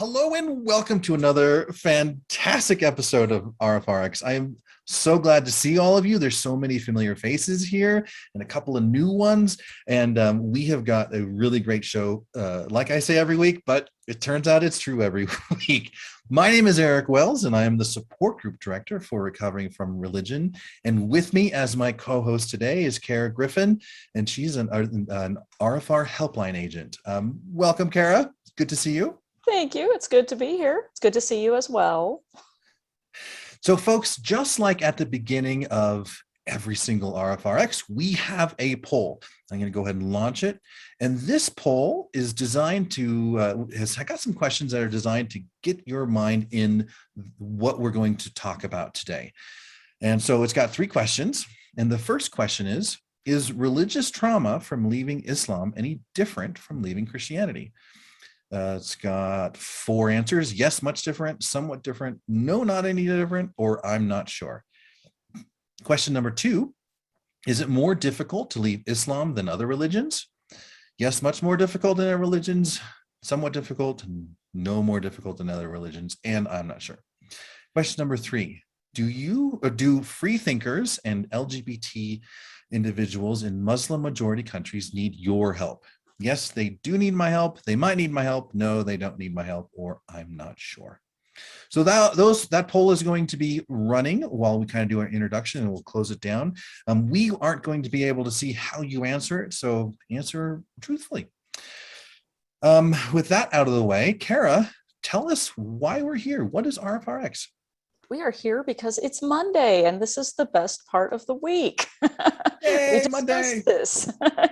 Hello and welcome to another fantastic episode of RfRx. I am so glad to see all of you. There's so many familiar faces here and a couple of new ones. And we have got a really great show, like I say every week, but it turns out it's true every week. My name is Eric Wells, and I am the support group director for Recovering from Religion. And with me as my co-host today is Kara Griffin, and she's an RfR helpline agent. Welcome, Kara. Good to see you. Thank you. It's good to be here. It's good to see you as well. So folks, just like at the beginning of every single RfRx, we have a poll. I'm going to go ahead and launch it. And this poll is designed to, I got some questions that are designed to get your mind in what we're going to talk about today. And so it's got 3 questions. And the first question is religious trauma from leaving Islam any different from leaving Christianity? It's got 4 answers. Yes, much different, somewhat different, no, not any different, or I'm not sure. Question number 2, is it more difficult to leave Islam than other religions? Yes, much more difficult than other religions, somewhat difficult, no more difficult than other religions, and I'm not sure. Question number 3, do freethinkers and LGBT individuals in Muslim majority countries need your help? Yes, they do need my help. They might need my help. No, they don't need my help, or I'm not sure. So that poll is going to be running while we kind of do our introduction, and we'll close it down. We aren't going to be able to see how you answer it, so answer truthfully. With that out of the way, Kara, tell us why we're here. What is RfRx? We are here because it's Monday, and this is the best part of the week. Yay, Monday! This.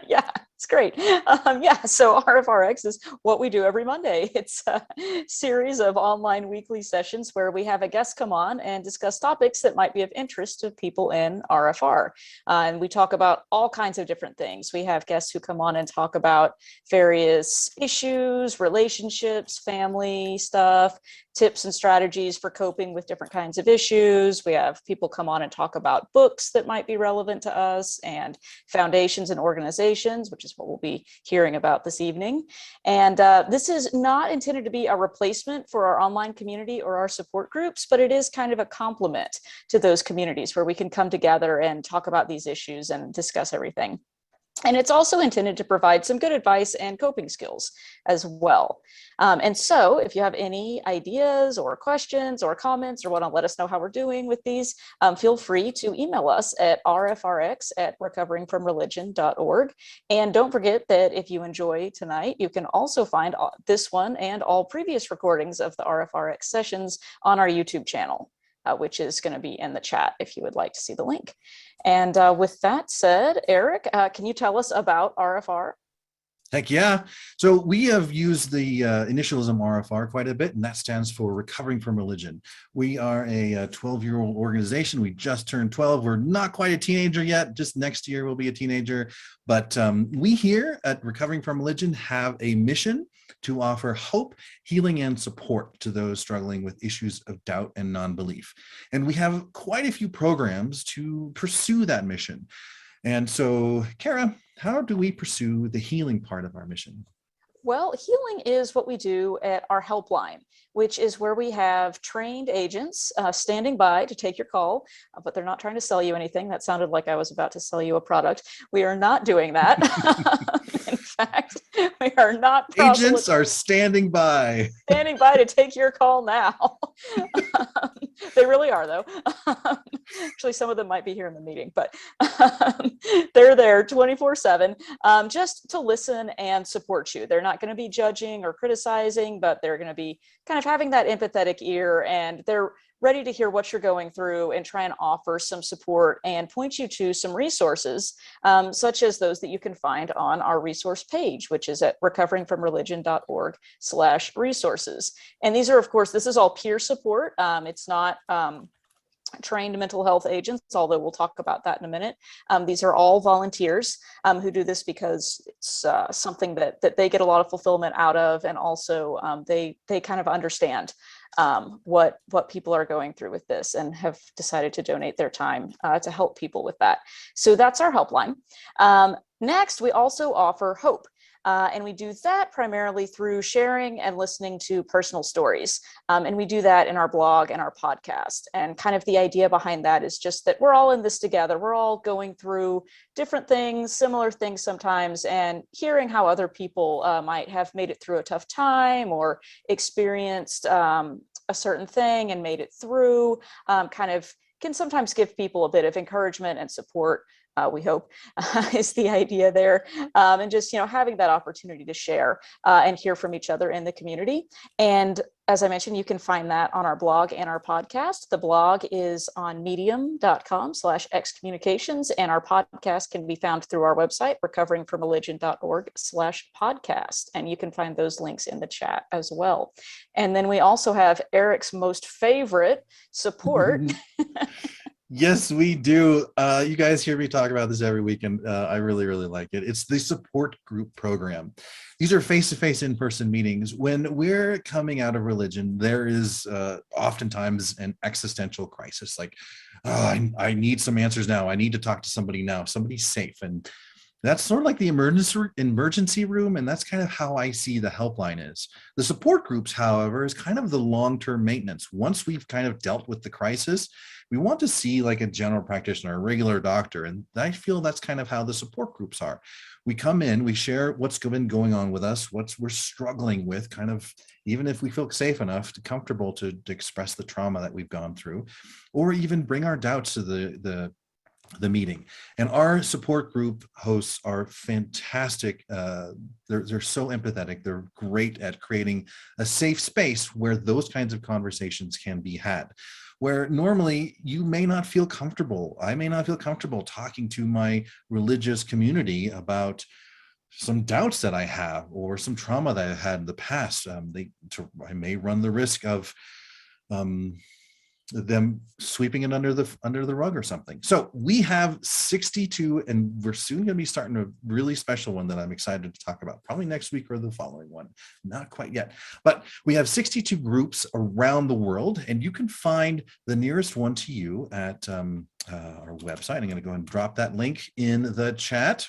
Yeah, it's great. So RfRx is what we do every Monday. It's a series of online weekly sessions where we have a guest come on and discuss topics that might be of interest to people in RfR. And we talk about all kinds of different things. We have guests who come on and talk about various issues, relationships, family stuff, tips and strategies for coping with different kinds of issues. We have people come on and talk about books that might be relevant to us, and foundations and organizations, which is what we'll be hearing about this evening. And this is not intended to be a replacement for our online community or our support groups, but it is kind of a complement to those communities where we can come together and talk about these issues and discuss everything. And it's also intended to provide some good advice and coping skills as well. And so if you have any ideas or questions or comments or want to let us know how we're doing with these, feel free to email us at rfrx@recoveringfromreligion.org. And don't forget that if you enjoy tonight, you can also find this one and all previous recordings of the RfRx sessions on our YouTube channel, which is going to be in the chat if you would like to see the link. And with that said, Eric, can you tell us about RfR? Heck yeah. So we have used the initialism RfR quite a bit, and that stands for Recovering from Religion. We are a 12-year-old organization. We just turned 12. We're not quite a teenager yet. Just next year we'll be a teenager. But we here at Recovering from Religion have a mission to offer hope, healing, and support to those struggling with issues of doubt and non-belief. And we have quite a few programs to pursue that mission. And so, Kara, how do we pursue the healing part of our mission? Well, healing is what we do at our helpline, which is where we have trained agents standing by to take your call, but they're not trying to sell you anything. That sounded like I was about to sell you a product. We are not doing that. In fact, we are not. Agents are standing by. Standing by to take your call now. They really are, though. Actually, some of them might be here in the meeting, but they're there 24/7 just to listen and support you. They're not going to be judging or criticizing, but they're going to be kind of having that empathetic ear, and they're ready to hear what you're going through and try and offer some support and point you to some resources, such as those that you can find on our resource page, which is at recoveringfromreligion.org/resources. And these are, of course, this is all peer support. It's not trained mental health agents, although we'll talk about that in a minute. These are all volunteers who do this because it's something that they get a lot of fulfillment out of, and also they kind of understand what people are going through with this and have decided to donate their time to help people with that. So that's our helpline. Next, we also offer hope. And we do that primarily through sharing and listening to personal stories. And we do that in our blog and our podcast. And kind of the idea behind that is just that we're all in this together. We're all going through different things, similar things sometimes, and hearing how other people might have made it through a tough time or experienced a certain thing and made it through, kind of can sometimes give people a bit of encouragement and support. We hope is the idea there, and just having that opportunity to share and hear from each other in the community. And as I mentioned, you can find that on our blog and our podcast. The blog is on medium.com/excommunications, and our podcast can be found through our website, recoveringfromreligion.org/podcast. And you can find those links in the chat as well. And then we also have Eric's most favorite support. Yes, we do. You guys hear me talk about this every week, and I really, really like it. It's the support group program. These are face-to-face in-person meetings. When we're coming out of religion, there is oftentimes an existential crisis. Like, oh, I need some answers now. I need to talk to somebody now. Somebody's safe. And that's sort of like the emergency room, and that's kind of how I see the helpline is. The support groups, however, is kind of the long-term maintenance. Once we've kind of dealt with the crisis, we want to see like a general practitioner, a regular doctor, and I feel that's kind of how the support groups are. We come in, we share what's been going on with us, what we're struggling with, kind of, even if we feel safe enough, comfortable to express the trauma that we've gone through, or even bring our doubts to the meeting. And our support group hosts are fantastic. They're so empathetic. They're great at creating a safe space where those kinds of conversations can be had, where normally you may not feel comfortable. I may not feel comfortable talking to my religious community about some doubts that I have or some trauma that I've had in the past. I may run the risk of them sweeping it under the rug or something. So we have 62, and we're soon going to be starting a really special one that I'm excited to talk about, probably next week or the following one, not quite yet. But we have 62 groups around the world, and you can find the nearest one to you at our website. I'm going to go ahead and drop that link in the chat.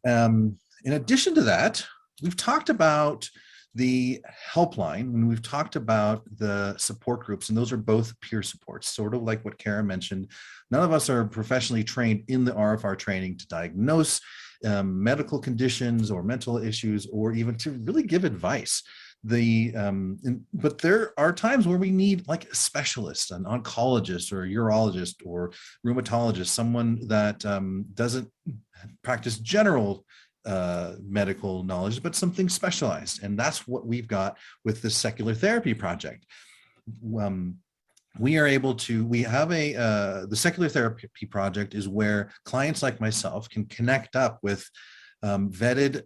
In addition to that, we've talked about the helpline, when we've talked about the support groups, and those are both peer supports, sort of like what Kara mentioned. None of us are professionally trained in the RfR training to diagnose medical conditions or mental issues, or even to really give advice. But there are times where we need like a specialist, an oncologist or a urologist or rheumatologist, someone that doesn't practice general medical knowledge, but something specialized. And that's what we've got with the Secular Therapy Project. We are able to, we have the Secular Therapy Project is where clients like myself can connect up with vetted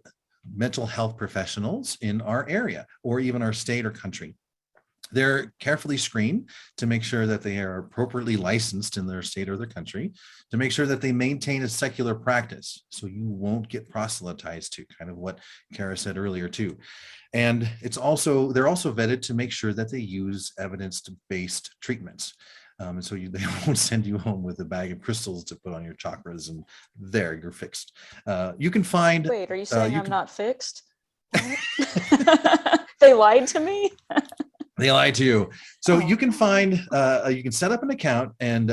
mental health professionals in our area or even our state or country. They're carefully screened to make sure that they are appropriately licensed in their state or their country, to make sure that they maintain a secular practice, so you won't get proselytized to, kind of what Kara said earlier too. And they're also vetted to make sure that they use evidence-based treatments. And so they won't send you home with a bag of crystals to put on your chakras and there, you're fixed. You can find— Wait, are you saying I'm not fixed? They lied to me? They lie to you. So you can find, you can set up an account and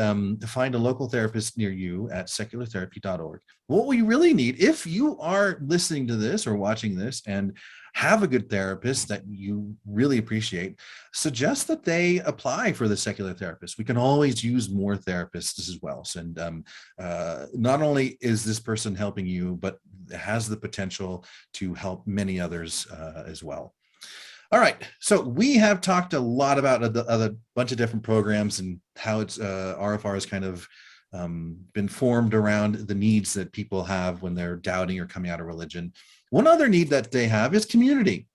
find a local therapist near you at seculartherapy.org. What we really need, if you are listening to this or watching this and have a good therapist that you really appreciate, suggest that they apply for the secular therapist. We can always use more therapists as well. So, and not only is this person helping you, but has the potential to help many others as well. All right, so we have talked a lot about a bunch of different programs and how it's RfR has kind of been formed around the needs that people have when they're doubting or coming out of religion. One other need that they have is community.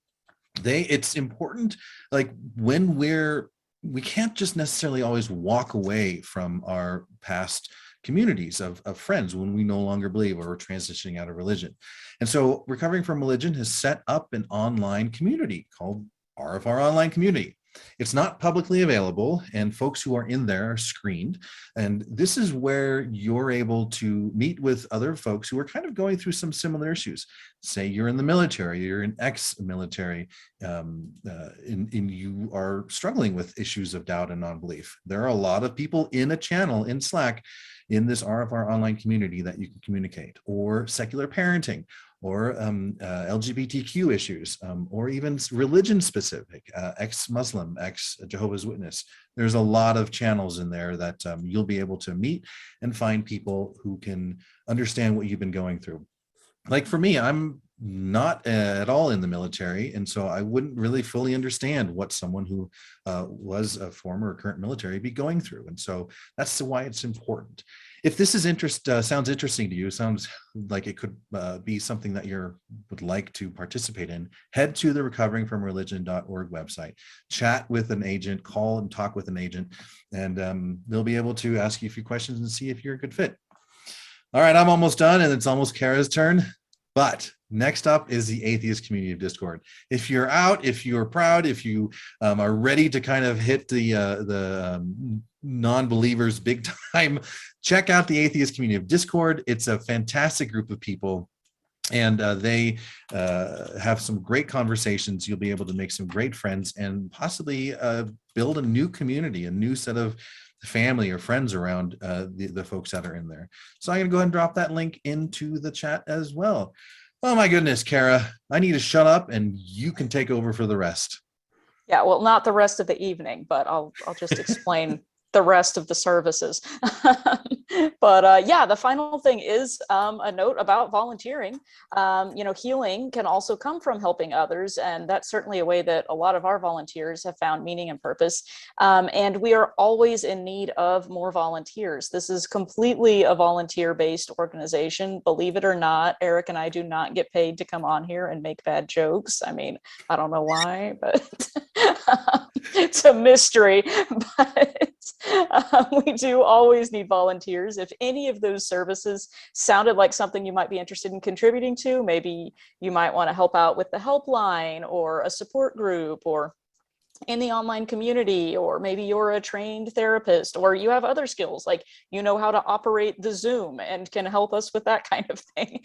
It's important, like when we can't just necessarily always walk away from our past communities of friends when we no longer believe or we're transitioning out of religion. And so Recovering from Religion has set up an online community called RfR Online Community. It's not publicly available, and folks who are in there are screened. And this is where you're able to meet with other folks who are kind of going through some similar issues. Say you're in the military, you're an ex-military, and you are struggling with issues of doubt and non-belief. There are a lot of people in a channel in Slack in this RfR online community that you can communicate, or secular parenting, or LGBTQ issues, or even religion specific, ex-Muslim, ex-Jehovah's Witness. There's a lot of channels in there that you'll be able to meet and find people who can understand what you've been going through. Like for me, I'm not at all in the military, and so I wouldn't really fully understand what someone who was a former or current military be going through. And so that's why it's important. If this is sounds interesting to you, sounds like it could be something that you would like to participate in, head to the recoveringfromreligion.org website, chat with an agent, call and talk with an agent, and they'll be able to ask you a few questions and see if you're a good fit. All right, I'm almost done, and it's almost Kara's turn. But next up is the atheist community of Discord. If you're out, if you're proud, if you are ready to kind of hit the non-believers big time, check out the atheist community of Discord. It's a fantastic group of people, and they have some great conversations. You'll be able to make some great friends and possibly build a new community, a new set of family or friends around the folks that are in there. So I'm going to go ahead and drop that link into the chat as well. Oh my goodness, Kara, I need to shut up and you can take over for the rest. Yeah, well, not the rest of the evening, but I'll just explain the rest of the services. But yeah, the final thing is a note about volunteering. Healing can also come from helping others, and that's certainly a way that a lot of our volunteers have found meaning and purpose. And we are always in need of more volunteers. This is completely a volunteer-based organization. Believe it or not, Eric and I do not get paid to come on here and make bad jokes. I mean, I don't know why, but it's a mystery. But we do always need volunteers. If any of those services sounded like something you might be interested in contributing to, maybe you might want to help out with the helpline or a support group, or in the online community, or maybe you're a trained therapist, or you have other skills, like you know how to operate the Zoom and can help us with that kind of thing.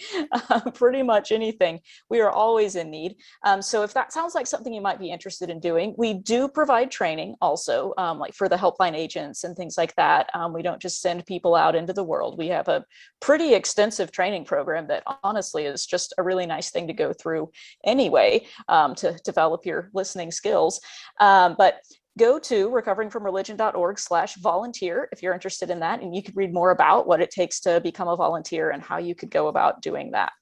Pretty much anything. We are always in need. So if that sounds like something you might be interested in doing, we do provide training also, like for the helpline agents and things like that. We don't just send people out into the world. We have a pretty extensive training program that honestly is just a really nice thing to go through anyway, to develop your listening skills. But go to recoveringfromreligion.org/volunteer if you're interested in that, and you can read more about what it takes to become a volunteer and how you could go about doing that.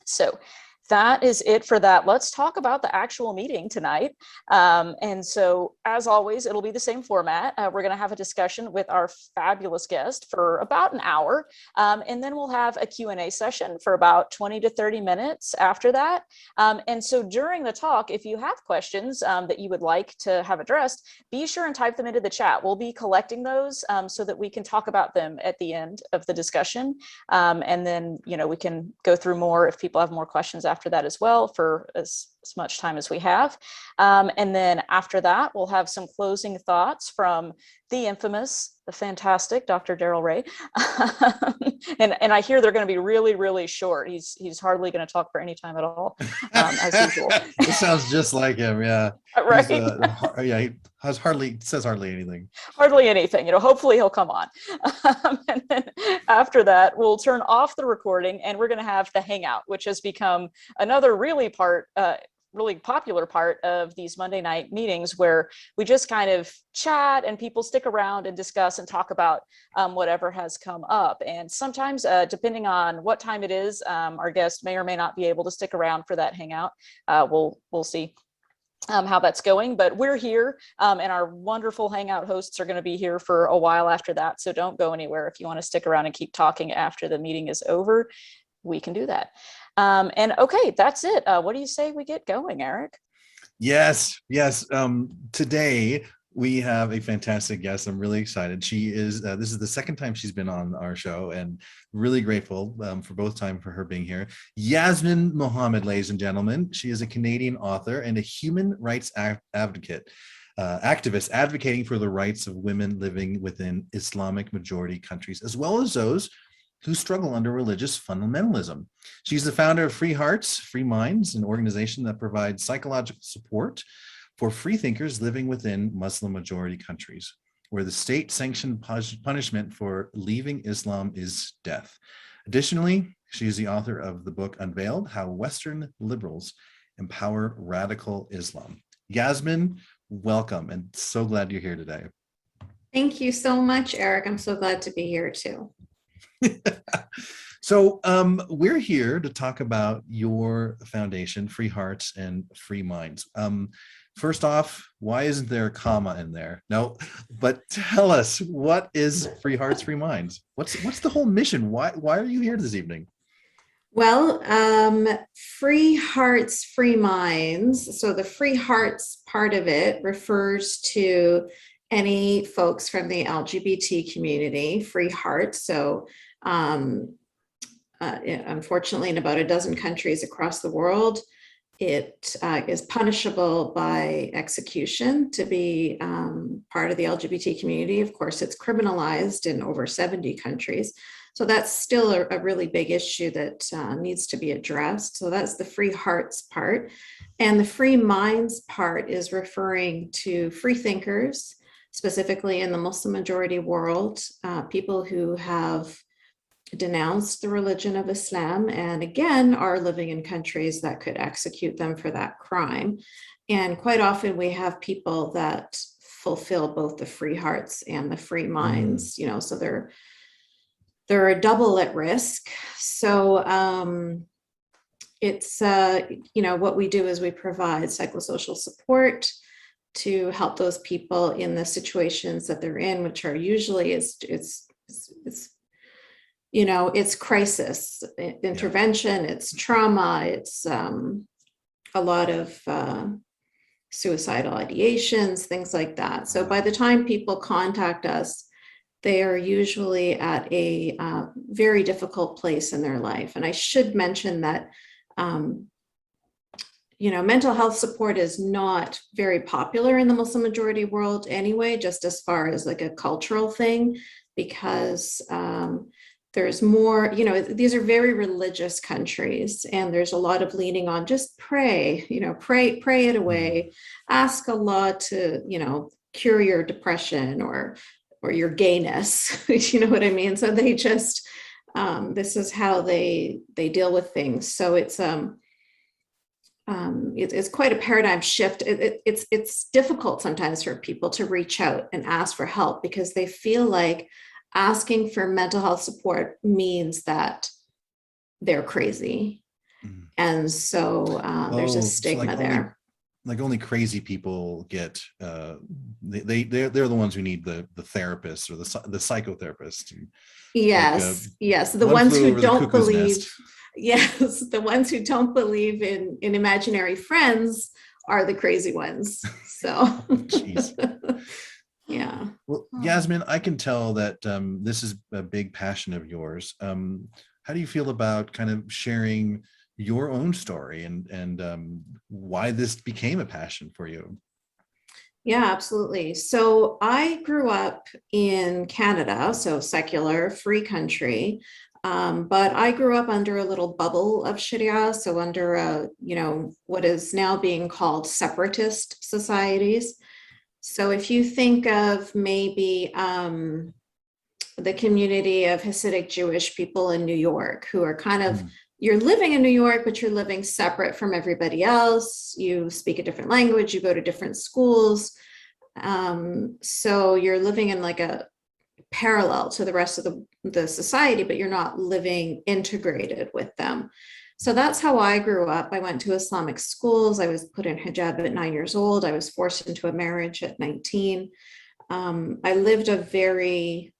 So that is it for that. Let's talk about the actual meeting tonight. And so, as always, it'll be the same format. We're going to have a discussion with our fabulous guest for about an hour, and then we'll have a Q&A session for about 20 to 30 minutes after that. And so during the talk, if you have questions that you would like to have addressed, be sure and type them into the chat. We'll be collecting those so that we can talk about them at the end of the discussion. And then, we can go through more if people have more questions after that as well, for as much time as we have. And then after that, we'll have some closing thoughts from the infamous, the fantastic Dr. Darrel Ray. and I hear they're going to be really, really short. He's hardly going to talk for any time at all, as usual. It sounds just like him, yeah. Right? Yeah, he says hardly anything. Hardly anything. Hopefully he'll come on. And then after that, we'll turn off the recording, and we're going to have the Hangout, which has become another really popular part of these Monday night meetings, where we just kind of chat and people stick around and discuss and talk about whatever has come up. And sometimes, depending on what time it is, our guest may or may not be able to stick around for that Hangout. We'll see how that's going, but we're here, and our wonderful Hangout hosts are going to be here for a while after that. So don't go anywhere. If you want to stick around and keep talking after the meeting is over, we can do that. And okay, that's it. What do you say we get going, Eric? Yes. Today we have a fantastic guest. I'm really excited. She is, this is the second time she's been on our show, and really grateful for both times for her being here. Yasmine Mohammed, ladies and gentlemen. She is a Canadian author and a human rights advocate. activist advocating for the rights of women living within Islamic majority countries, as well as those who struggle under religious fundamentalism. She's the founder of Free Hearts, Free Minds, an organization that provides psychological support for freethinkers living within Muslim majority countries, where the state-sanctioned punishment for leaving Islam is death. Additionally, she is the author of the book Unveiled: How Western Liberals Empower Radical Islam. Yasmine, welcome, and so glad you're here today. Thank you so much, Eric. I'm so glad to be here too. So we're here to talk about your foundation, Free Hearts and Free Minds. First off, why isn't there a comma in there? No, but tell us, what is Free Hearts, Free Minds? What's the whole mission? Why are you here this evening? Well, Free Hearts, Free Minds. So the Free Hearts part of it refers to any folks from the LGBT community, Free Hearts. So unfortunately, in about a dozen countries across the world, it is punishable by execution to be part of the LGBT community. Of course, it's criminalized in over 70 countries. So that's still a really big issue that needs to be addressed. So that's the Free Hearts part. And the Free Minds part is referring to free thinkers, specifically in the Muslim majority world, people who have denounced the religion of Islam and again are living in countries that could execute them for that crime. And quite often we have people that fulfill both the Free Hearts and the Free Minds, you know, so they're a double at risk. So it's, you know, what we do is we provide psychosocial support to help those people in the situations that they're in, which are usually it's you know, it's crisis intervention, it's trauma, it's a lot of suicidal ideations, things like that. So by the time people contact us, they are usually at a very difficult place in their life. And I should mention that, you know, mental health support is not very popular in the Muslim majority world anyway, just as far as like a cultural thing, because there's more, you know, these are very religious countries and there's a lot of leaning on just pray, you know, pray it away, ask Allah to, you know, cure your depression or your gayness, you know what I mean? So they just, this is how they deal with things. So it's quite a paradigm shift. It's difficult sometimes for people to reach out and ask for help because they feel like asking for mental health support means that they're crazy. And so there's a stigma there. Only crazy people get, they're the ones who need the therapist or the psychotherapist. Yes, like, yes. The ones who don't believe, nest. Yes, the ones who don't believe in imaginary friends are the crazy ones. So, Jeez. Yeah. Well, Yasmine, I can tell that this is a big passion of yours. How do you feel about kind of sharing your own story and why this became a passion for you? Yeah, absolutely. So I grew up in Canada, so secular, free country, but I grew up under a little bubble of Sharia, so under a, you know, what is now being called separatist societies. So if you think of maybe the community of Hasidic Jewish people in New York who are kind of, you're living in New York, but you're living separate from everybody else. You speak a different language, you go to different schools. So you're living in like a parallel to the rest of the society, but you're not living integrated with them. So that's how I grew up. I went to Islamic schools. I was put in hijab at 9 years old. I was forced into a marriage at 19. I lived a very,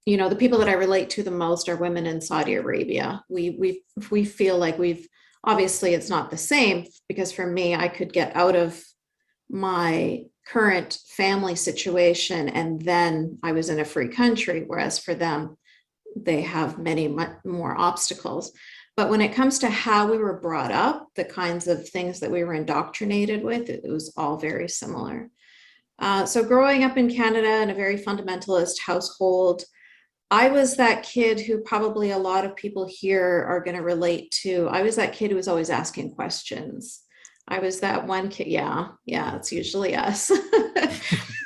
you know, the people that I relate to the most are women in Saudi Arabia. We feel like obviously it's not the same, because for me, I could get out of my current family situation and then I was in a free country, whereas for them, they have many more obstacles. But when it comes to how we were brought up, the kinds of things that we were indoctrinated with, it was all very similar. So growing up in Canada in a very fundamentalist household, I was that kid who probably a lot of people here are going to relate to. I was that kid who was always asking questions. I was that one kid. Yeah, it's usually us.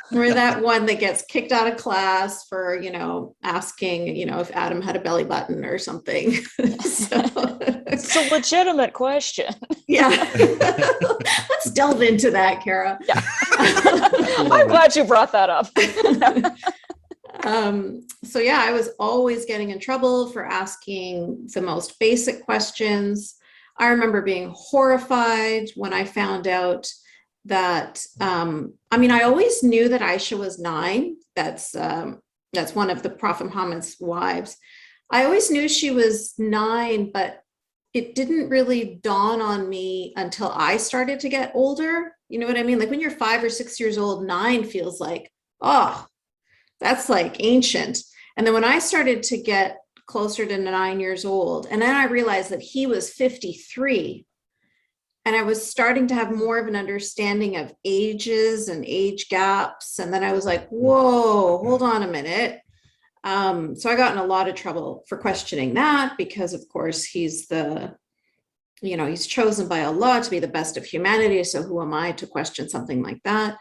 We're that one that gets kicked out of class for, asking, if Adam had a belly button or something. So, It's a legitimate question. yeah. Let's delve into that, Kara. Yeah. I'm glad you brought that up. So yeah, I was always getting in trouble for asking the most basic questions. I remember being horrified when I found out that, I always knew that Aisha was 9. That's one of the Prophet Muhammad's wives. I always knew she was 9, but it didn't really dawn on me until I started to get older. You know what I mean? Like when you're 5 or 6 years old, 9 feels like, oh, that's like ancient. And then when I started to get closer to 9 years old, and then I realized that he was 53, and I was starting to have more of an understanding of ages and age gaps. And then I was like, whoa, hold on a minute. So I got in a lot of trouble for questioning that, because of course he's he's chosen by Allah to be the best of humanity. So who am I to question something like that?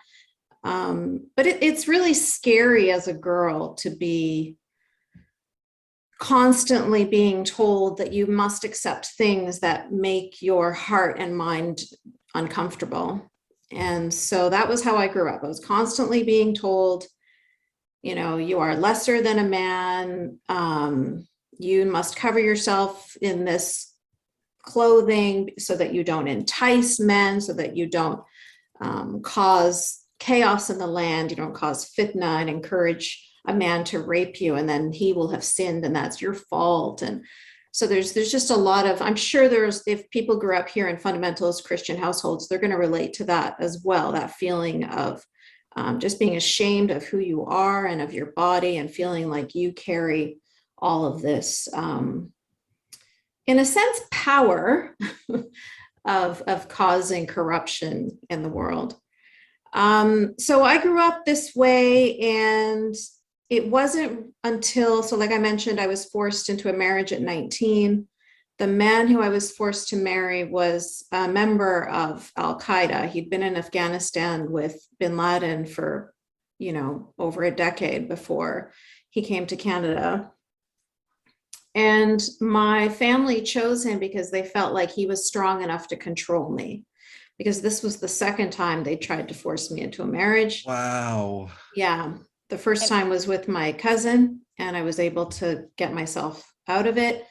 But it's really scary as a girl to be constantly being told that you must accept things that make your heart and mind uncomfortable. And so that was how I grew up. I was constantly being told, you are lesser than a man. You must cover yourself in this clothing so that you don't entice men, so that you don't cause chaos in the land, you don't cause fitna and encourage a man to rape you, and then he will have sinned and that's your fault. And so there's just a lot of, I'm sure if people grew up here in fundamentalist Christian households, they're going to relate to that as well, that feeling of just being ashamed of who you are and of your body, and feeling like you carry all of this, in a sense, power of causing corruption in the world. So I grew up this way, and it wasn't until, so like I mentioned, I was forced into a marriage at 19. The man who I was forced to marry was a member of Al-Qaeda. He'd been in Afghanistan with bin Laden for, over a decade before he came to Canada. And my family chose him because they felt like he was strong enough to control me, because this was the second time they tried to force me into a marriage. Wow. Yeah. The first time was with my cousin, and I was able to get myself out of it.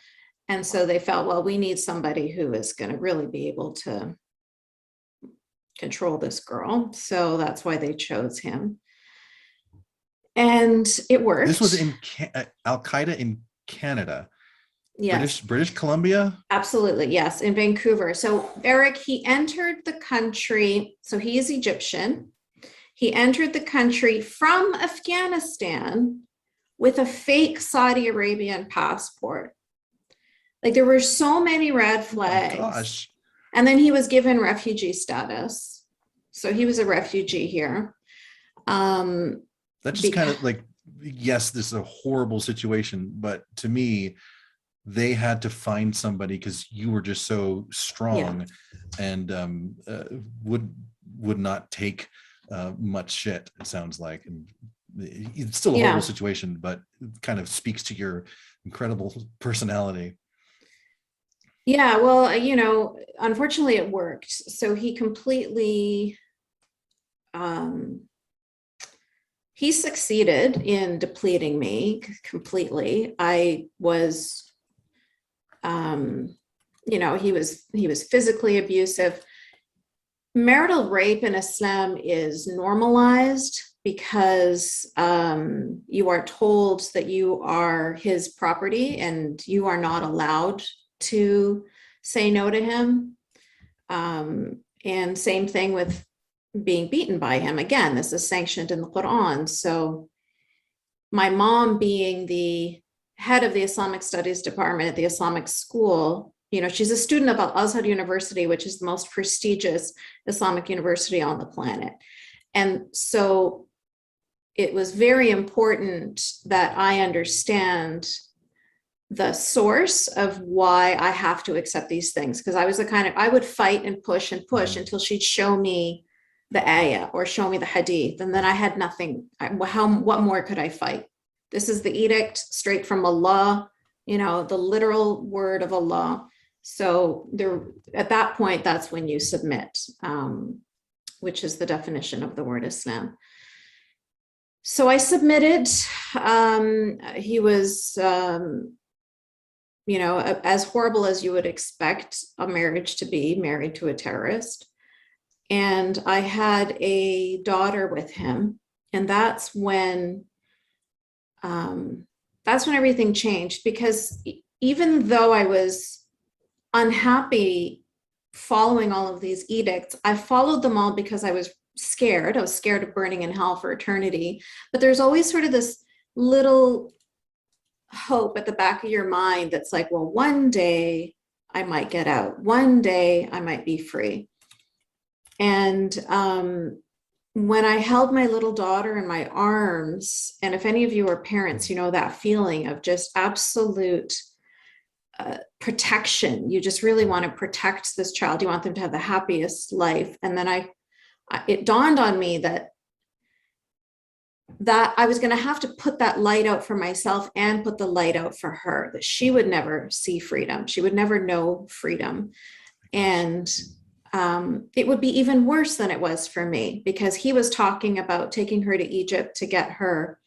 And so they felt, well, we need somebody who is going to really be able to control this girl. So that's why they chose him. And it worked. This was in Al-Qaeda in Canada. Yes. British Columbia? Absolutely. Yes. In Vancouver. So Eric, he entered the country. So he is Egyptian. He entered the country from Afghanistan with a fake Saudi Arabian passport. Like, there were so many red flags. Oh gosh. And then he was given refugee status. So he was a refugee here. That just kind of like, yes, this is a horrible situation, but to me, they had to find somebody because you were just so strong, and would not take much shit, it sounds like. And it's still a horrible situation, but it kind of speaks to your incredible personality. Yeah, well, unfortunately it worked. So he completely, he succeeded in depleting me completely. I was, he was physically abusive. Marital rape in Islam is normalized because you are told that you are his property and you are not allowed to say no to him. And same thing with being beaten by him. Again, this is sanctioned in the Quran. So my mom, being the head of the Islamic studies department at the Islamic school, she's a student of Al-Azhar University, which is the most prestigious Islamic university on the planet. And so it was very important that I understand the source of why I have to accept these things. Because I was I would fight and push until she'd show me the ayah or show me the hadith. And then I had nothing. What more could I fight? This is the edict straight from Allah, the literal word of Allah. So at that point, that's when you submit, which is the definition of the word Islam. So I submitted. He was, as horrible as you would expect a marriage to be, married to a terrorist. And I had a daughter with him. And that's when everything changed, because even though I was unhappy following all of these edicts, I followed them all because I was scared. I was scared of burning in hell for eternity. But there's always sort of this little hope at the back of your mind that's like, well, one day I might get out. One day I might be free. And when I held my little daughter in my arms, and if any of you are parents, that feeling of just absolute protection. You just really want to protect this child. You want them to have the happiest life. And then it dawned on me that I was going to have to put that light out for myself and put the light out for her, that she would never see freedom. She would never know freedom. And it would be even worse than it was for me, because he was talking about taking her to Egypt to get her,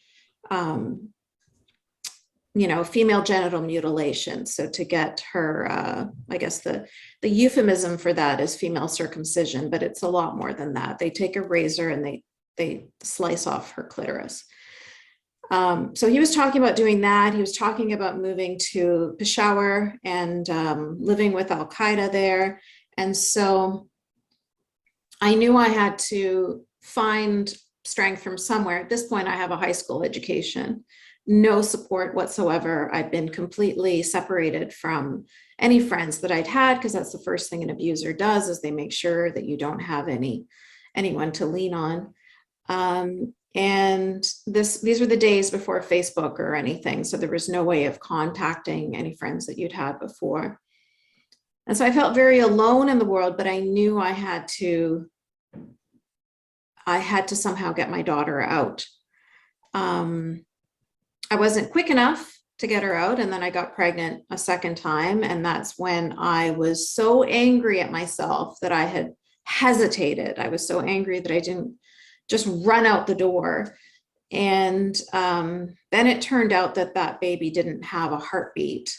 female genital mutilation. So to get her, I guess the euphemism for that is female circumcision, but it's a lot more than that. They take a razor and they slice off her clitoris. So he was talking about doing that. He was talking about moving to Peshawar and living with Al-Qaeda there. And so I knew I had to find strength from somewhere. At this point, I have a high school education, no support whatsoever. I'd been completely separated from any friends that I'd had, because that's the first thing an abuser does, is they make sure that you don't have anyone to lean on. And these were the days before Facebook or anything. So there was no way of contacting any friends that you'd had before. And so I felt very alone in the world, but I knew I had to somehow get my daughter out. I wasn't quick enough to get her out. And then I got pregnant a second time. And that's when I was so angry at myself that I had hesitated. I was so angry that I didn't just run out the door. And then it turned out that baby didn't have a heartbeat.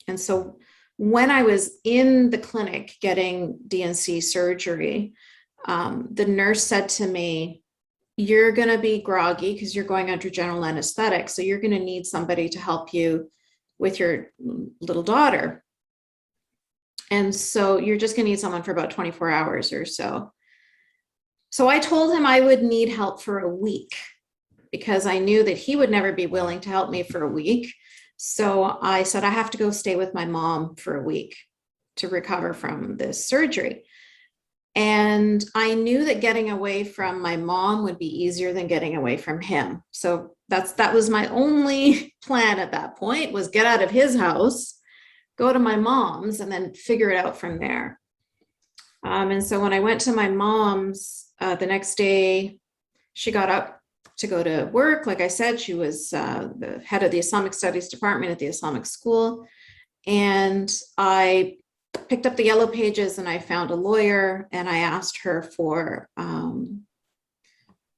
And so when I was in the clinic getting DNC surgery, the nurse said to me, "You're going to be groggy because you're going under general anesthetic. So you're going to need somebody to help you with your little daughter. And so you're just going to need someone for about 24 hours or so." So I told him I would need help for a week, because I knew that he would never be willing to help me for a week. So I said, I have to go stay with my mom for a week to recover from this surgery. And I knew that getting away from my mom would be easier than getting away from him. So that was my only plan at that point, was get out of his house, go to my mom's, and then figure it out from there. And so when I went to my mom's the next day, she got up to go to work. Like I said, she was the head of the Islamic Studies department at the Islamic school. And I picked up the yellow pages and I found a lawyer, and I asked her for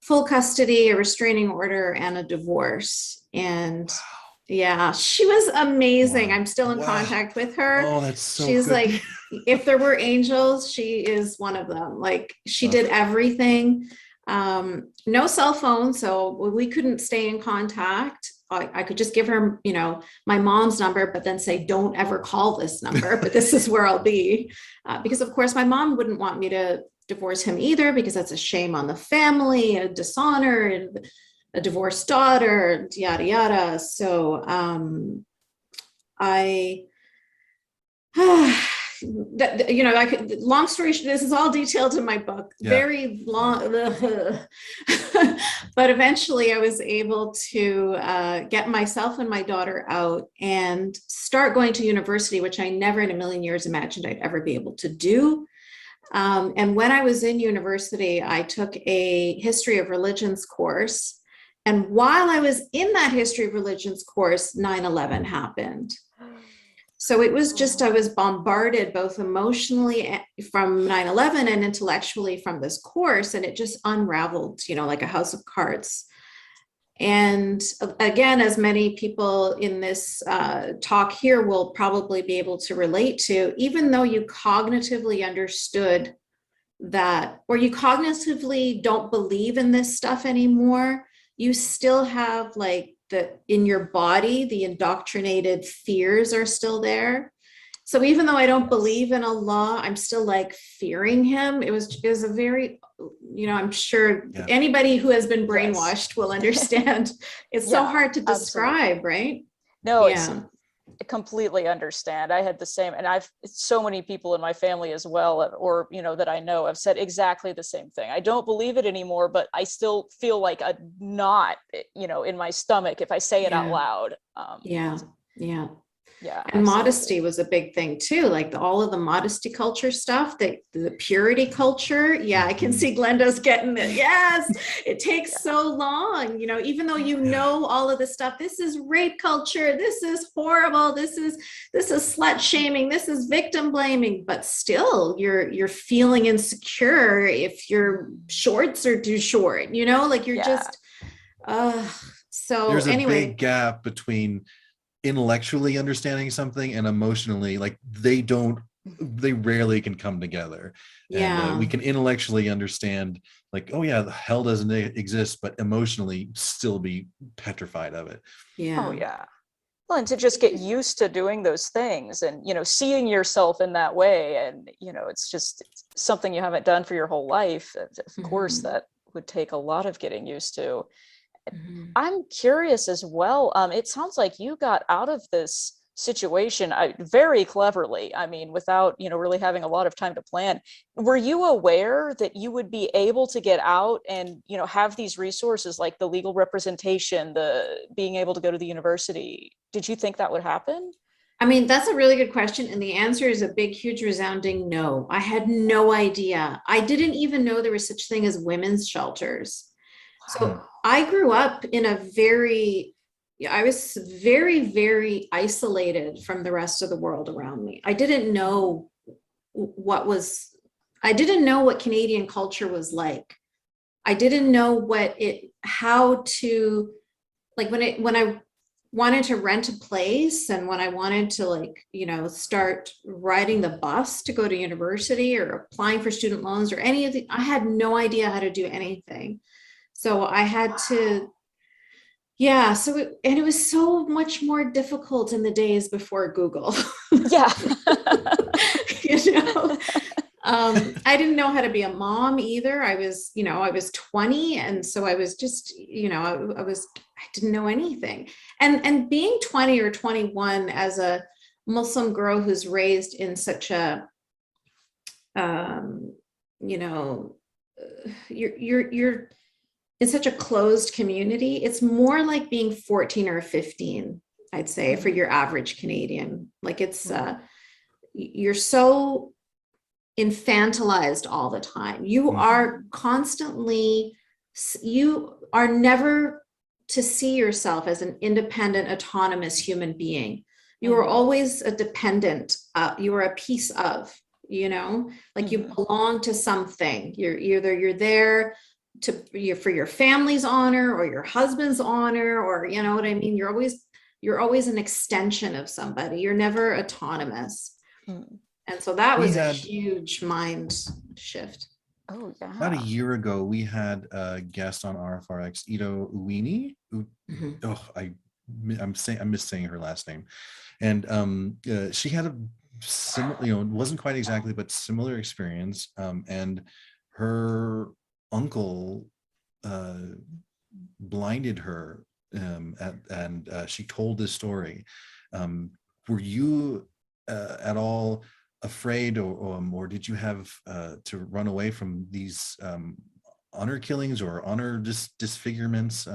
full custody, a restraining order, and a divorce. And yeah, she was amazing. Wow. I'm still in contact with her. Oh, that's so She's good. like, if there were angels, she is one of them. Like, she did everything. No cell phone, so we couldn't stay in contact. I could just give her, my mom's number, but then say, don't ever call this number, but this is where I'll be. Because of course my mom wouldn't want me to divorce him either, because that's a shame on the family, a dishonor, and a divorced daughter, yada, yada. So I I could, long story short, this is all detailed in my book, very long, but eventually I was able to get myself and my daughter out and start going to university, which I never in a million years imagined I'd ever be able to do. And when I was in university, I took a history of religions course. And while I was in that history of religions course, 9/11 happened. So it was just, I was bombarded both emotionally from 9/11 and intellectually from this course, and it just unraveled, like a house of cards. And again, as many people in this talk here will probably be able to relate to, even though you cognitively understood that, or you cognitively don't believe in this stuff anymore, you still have like in your body, the indoctrinated fears are still there. So even though I don't believe in Allah, I'm still like fearing him. It was a very, I'm sure anybody who has been brainwashed will understand. It's so hard to describe, absolutely. Right? No, I completely understand. I had the same, and so many people in my family as well, or, that I know have said exactly the same thing. I don't believe it anymore, but I still feel like a knot, in my stomach if I say it out loud. Yeah. Yeah. And absolutely. Modesty was a big thing too, like all of the modesty culture stuff, the purity culture. Yeah, I can see Glenda's getting it. Yes, it takes so long, even though all of this stuff, this is rape culture, this is horrible, this is slut shaming, this is victim blaming, but still you're feeling insecure if your shorts are too short, like you're just so there's a anyway. big gap between intellectually understanding something and emotionally, like they rarely can come together. And we can intellectually understand like, oh yeah, the hell doesn't exist, but emotionally still be petrified of it. Oh yeah. Well, and to just get used to doing those things and seeing yourself in that way, and it's just something you haven't done for your whole life. Of course that would take a lot of getting used to. I'm curious as well. It sounds like you got out of this situation very cleverly. I mean, without, really having a lot of time to plan. Were you aware that you would be able to get out and, have these resources like the legal representation, the being able to go to the university? Did you think that would happen? I mean, that's a really good question. And the answer is a big, huge, resounding no. I had no idea. I didn't even know there was such thing as women's shelters. So I grew up in I was very, very isolated from the rest of the world around me. I didn't know what Canadian culture was like. I didn't know how to, like when I wanted to rent a place and when I wanted to start riding the bus to go to university or applying for student loans or any of I had no idea how to do anything. So I had to, it was so much more difficult in the days before Google. Yeah. I didn't know how to be a mom either. I was 20. And so I was just, I didn't know anything. And being 20 or 21 as a Muslim girl who's raised in such a, you're in such a closed community, it's more like being 14 or 15, I'd say, for your average Canadian. Like it's, you're so infantilized all the time. You are never to see yourself as an independent, autonomous human being. You are always a dependent, you are a piece of, like you belong to something. You're there for your family's honor or your husband's honor, or you know what I mean? You're always an extension of somebody. You're never autonomous. And so that was a huge mind shift. Oh yeah. About a year ago, we had a guest on RfRx, Ito Uwini. I'm missaying her last name. And she had a similar, it wasn't quite exactly, but similar experience. And her uncle blinded her, and she told this story. Were you at all afraid, or did you have to run away from these honor killings or honor disfigurements?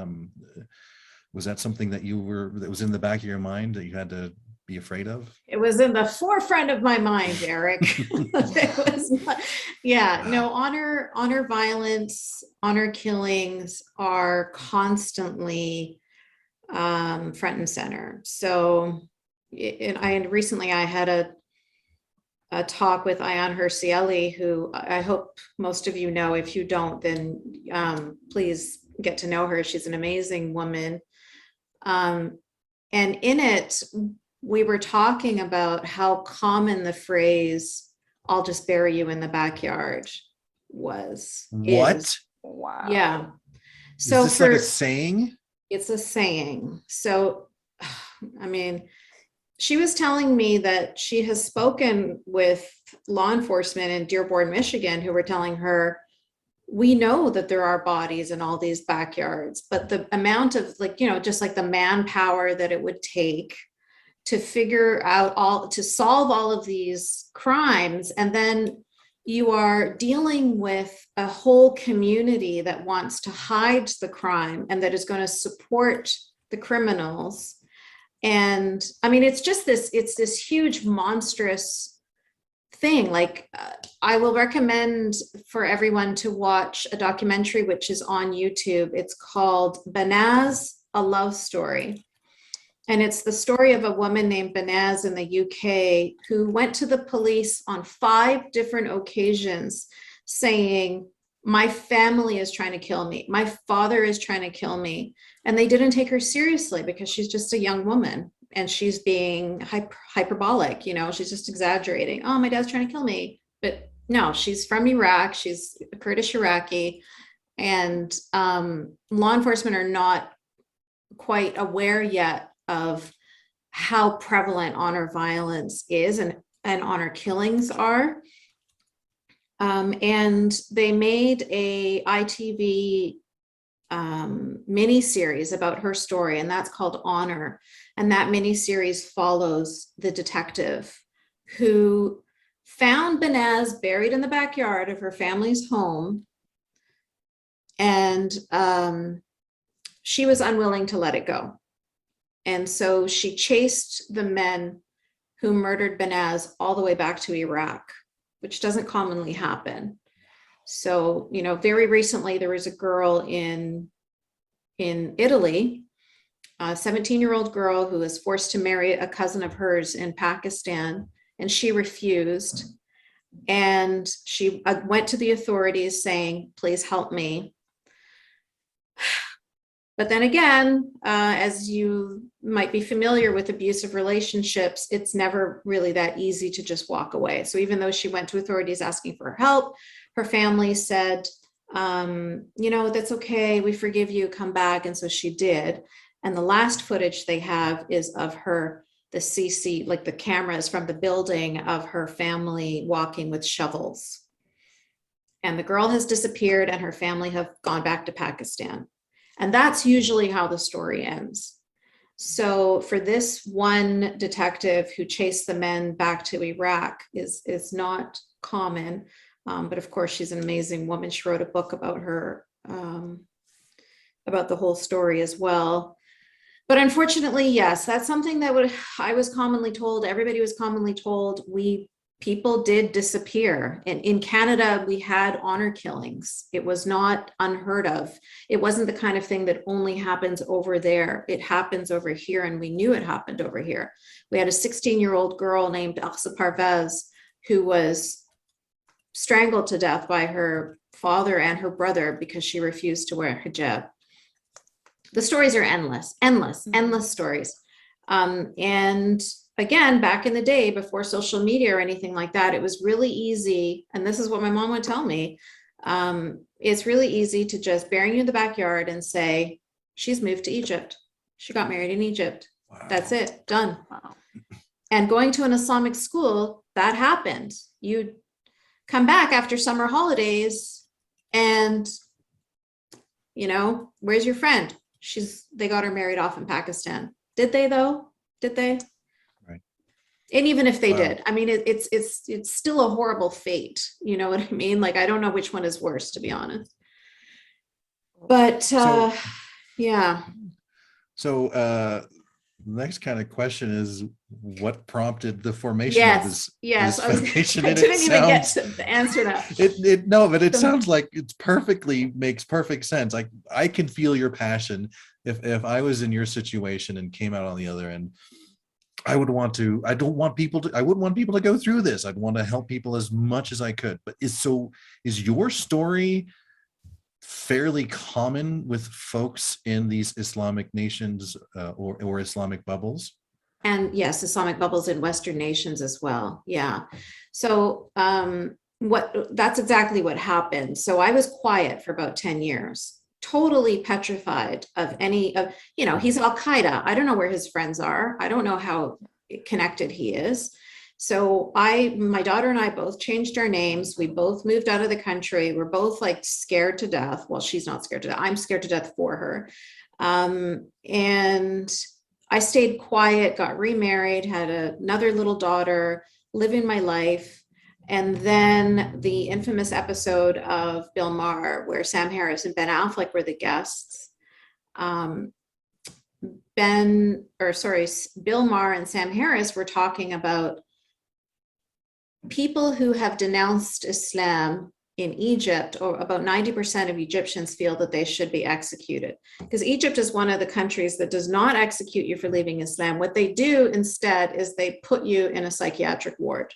Was that something that that was in the back of your mind that you had to be afraid of? It was in the forefront of my mind, Eric. It was not, yeah, no, honor violence, honor killings are constantly front and center. So, recently I had a talk with Ayaan Hirsi Ali, who I hope most of you know. If you don't, then please get to know her. She's an amazing woman. And in it, we were talking about how common the phrase, "I'll just bury you in the backyard" was. What? Wow. Yeah. So is this like a saying? It's a saying. So, I mean, she was telling me that she has spoken with law enforcement in Dearborn, Michigan, who were telling her, we know that there are bodies in all these backyards, but the amount of, like, just like the manpower that it would take to figure out to solve all of these crimes. And then you are dealing with a whole community that wants to hide the crime and that is going to support the criminals. And I mean, it's this huge, monstrous thing. Like, I will recommend for everyone to watch a documentary, which is on YouTube. It's called Banaz, A Love Story. And it's the story of a woman named Banaz in the UK who went to the police on 5 different occasions saying, my family is trying to kill me. My father is trying to kill me. And they didn't take her seriously because she's just a young woman and she's being hyperbolic, she's just exaggerating. Oh, my dad's trying to kill me. But no, she's from Iraq. She's a Kurdish Iraqi. And law enforcement are not quite aware yet of how prevalent honor violence is and honor killings are. And they made a ITV mini series about her story, and that's called Honor. And that mini series follows the detective who found Banaz buried in the backyard of her family's home, and she was unwilling to let it go. And so she chased the men who murdered Banaz all the way back to Iraq, which doesn't commonly happen. So, very recently there was a girl in Italy, a 17-year-old girl who was forced to marry a cousin of hers in Pakistan, and she refused. And she went to the authorities saying, please help me. But then again, as you might be familiar with abusive relationships, it's never really that easy to just walk away. So even though she went to authorities asking for help, her family said, that's okay, we forgive you, come back. And so she did. And the last footage they have is of her, the cameras from the building of her family walking with shovels. And the girl has disappeared and her family have gone back to Pakistan. And that's usually how the story ends. So for this one detective who chased the men back to Iraq is not common. But of course, she's an amazing woman. She wrote a book about her, about the whole story as well. But unfortunately, yes, that's something that I was commonly told, everybody was commonly told, people did disappear. And in Canada, we had honor killings. It was not unheard of. It wasn't the kind of thing that only happens over there. It happens over here, and we knew it happened over here. We had a 16-year-old girl named Aqsa Parvez who was strangled to death by her father and her brother because she refused to wear hijab. The stories are endless stories. And again, back in the day, before social media or anything like that, it was really easy. And this is what my mom would tell me. It's really easy to just bury you in the backyard and say, she's moved to Egypt. She got married in Egypt. Wow. That's it, done. Wow. And going to an Islamic school, that happened. You'd come back after summer holidays and, where's your friend? They got her married off in Pakistan. Did they though? Did they? And even if they Wow. did, I mean, it's still a horrible fate. You know what I mean? Like, I don't know which one is worse, to be honest. But yeah. So next kind of question is, what prompted the formation of this foundation? I And didn't even get to answer that. But it sounds like it's makes perfect sense. Like, I can feel your passion. If I was in your situation and came out on the other end, I wouldn't want people to go through this. I'd want to help people as much as I could. But is your story fairly common with folks in these Islamic nations or Islamic bubbles? And yes, Islamic bubbles in Western nations as well. Yeah. So that's exactly what happened. So I was quiet for about 10 years, totally petrified of he's Al-Qaeda. I don't know where his friends are. I don't know how connected he is. So my daughter and I both changed our names. We both moved out of the country. We're both like scared to death. Well, she's not scared to death. I'm scared to death for her. And I stayed quiet, got remarried, had another little daughter, living my life. And then the infamous episode of Bill Maher, where Sam Harris and Ben Affleck were the guests. Bill Maher and Sam Harris were talking about people who have denounced Islam in Egypt, or about 90% of Egyptians feel that they should be executed, because Egypt is one of the countries that does not execute you for leaving Islam. What they do instead is they put you in a psychiatric ward.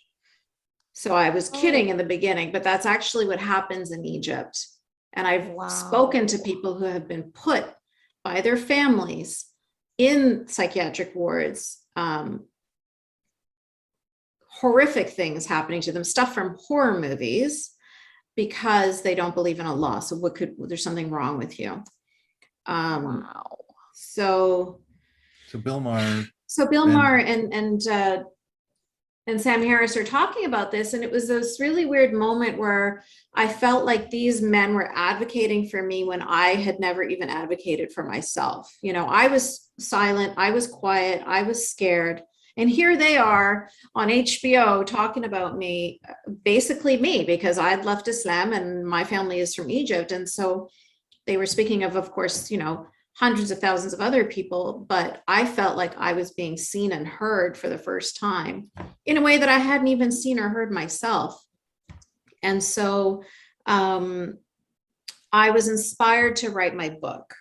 So I was kidding in the beginning, but that's actually what happens in Egypt. And I've spoken to people who have been put by their families in psychiatric wards, horrific things happening to them, stuff from horror movies, because they don't believe in Allah. So there's something wrong with you. So Bill Maher. So Bill Maher and Sam Harris are talking about this, and it was this really weird moment where I felt like these men were advocating for me when I had never even advocated for myself. You know, I was silent, I was quiet, I was scared. And here they are on HBO talking about me, basically me, because I'd left Islam and my family is from Egypt. And so they were speaking of course, hundreds of thousands of other people, but I felt like I was being seen and heard for the first time in a way that I hadn't even seen or heard myself. And so I was inspired to write my book,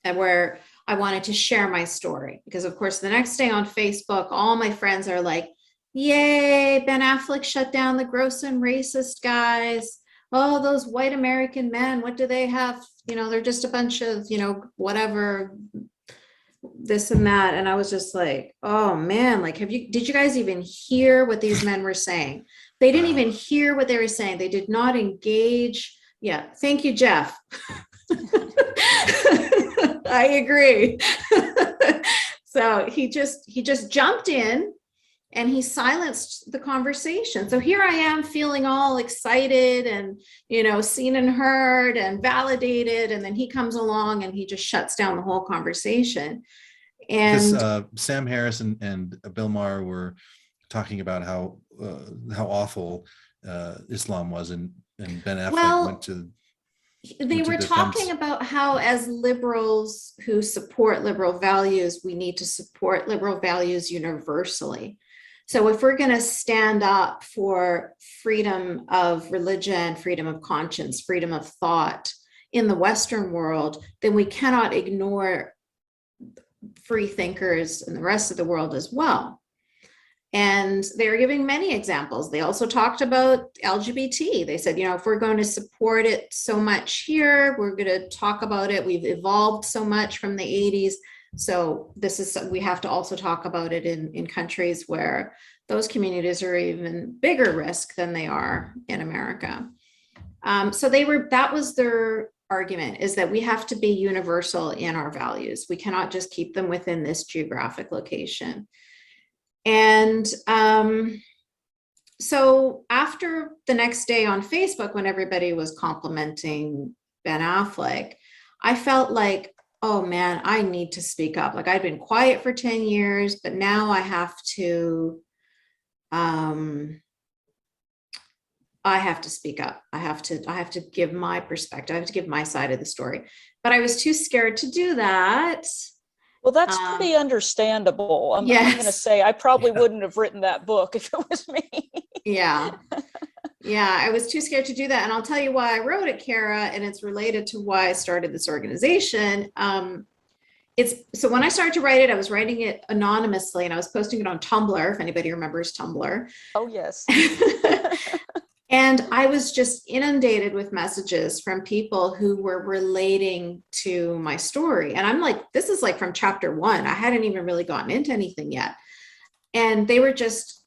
and where I wanted to share my story, because of course the next day on Facebook, all my friends are like, yay, Ben Affleck shut down the gross and racist guys. Oh, those white American men, what do they have? They're just a bunch of, whatever, this and that. And I was just like, oh man, like, did you guys even hear what these men were saying? They didn't even hear what they were saying. They did not engage. Yeah. Thank you, Jeff. I agree. So he just jumped in and he silenced the conversation. So here I am feeling all excited and, seen and heard and validated. And then he comes along and he just shuts down the whole conversation. And because Sam Harris and Bill Maher were talking about how awful Islam was, and Ben Affleck went to. They were talking about how, as liberals who support liberal values, we need to support liberal values universally. So if we're going to stand up for freedom of religion, freedom of conscience, freedom of thought in the Western world, then we cannot ignore free thinkers in the rest of the world as well. And they were giving many examples. They also talked about LGBT. They said, if we're going to support it so much here, we're going to talk about it. We've evolved so much from the 80s. So we have to also talk about it in countries where those communities are even bigger risk than they are in America. So that was their argument, is that we have to be universal in our values. We cannot just keep them within this geographic location. And so after the next day on Facebook, when everybody was complimenting Ben Affleck, I felt like, oh man, I need to speak up. Like, I'd been quiet for 10 years, but now I have to I have to speak up. I have to give my perspective. I have to give my side of the story. But I was too scared to do that. Well, that's pretty understandable. I'm going to Yes. say I probably wouldn't have written that book if it was me. Yeah. Yeah, I was too scared to do that. And I'll tell you why I wrote it, Kara, and it's related to why I started this organization. So when I started to write it, I was writing it anonymously and I was posting it on Tumblr, if anybody remembers Tumblr. Oh, yes. And I was just inundated with messages from people who were relating to my story. And I'm like, this is like from chapter 1. I hadn't even really gotten into anything yet. And they were just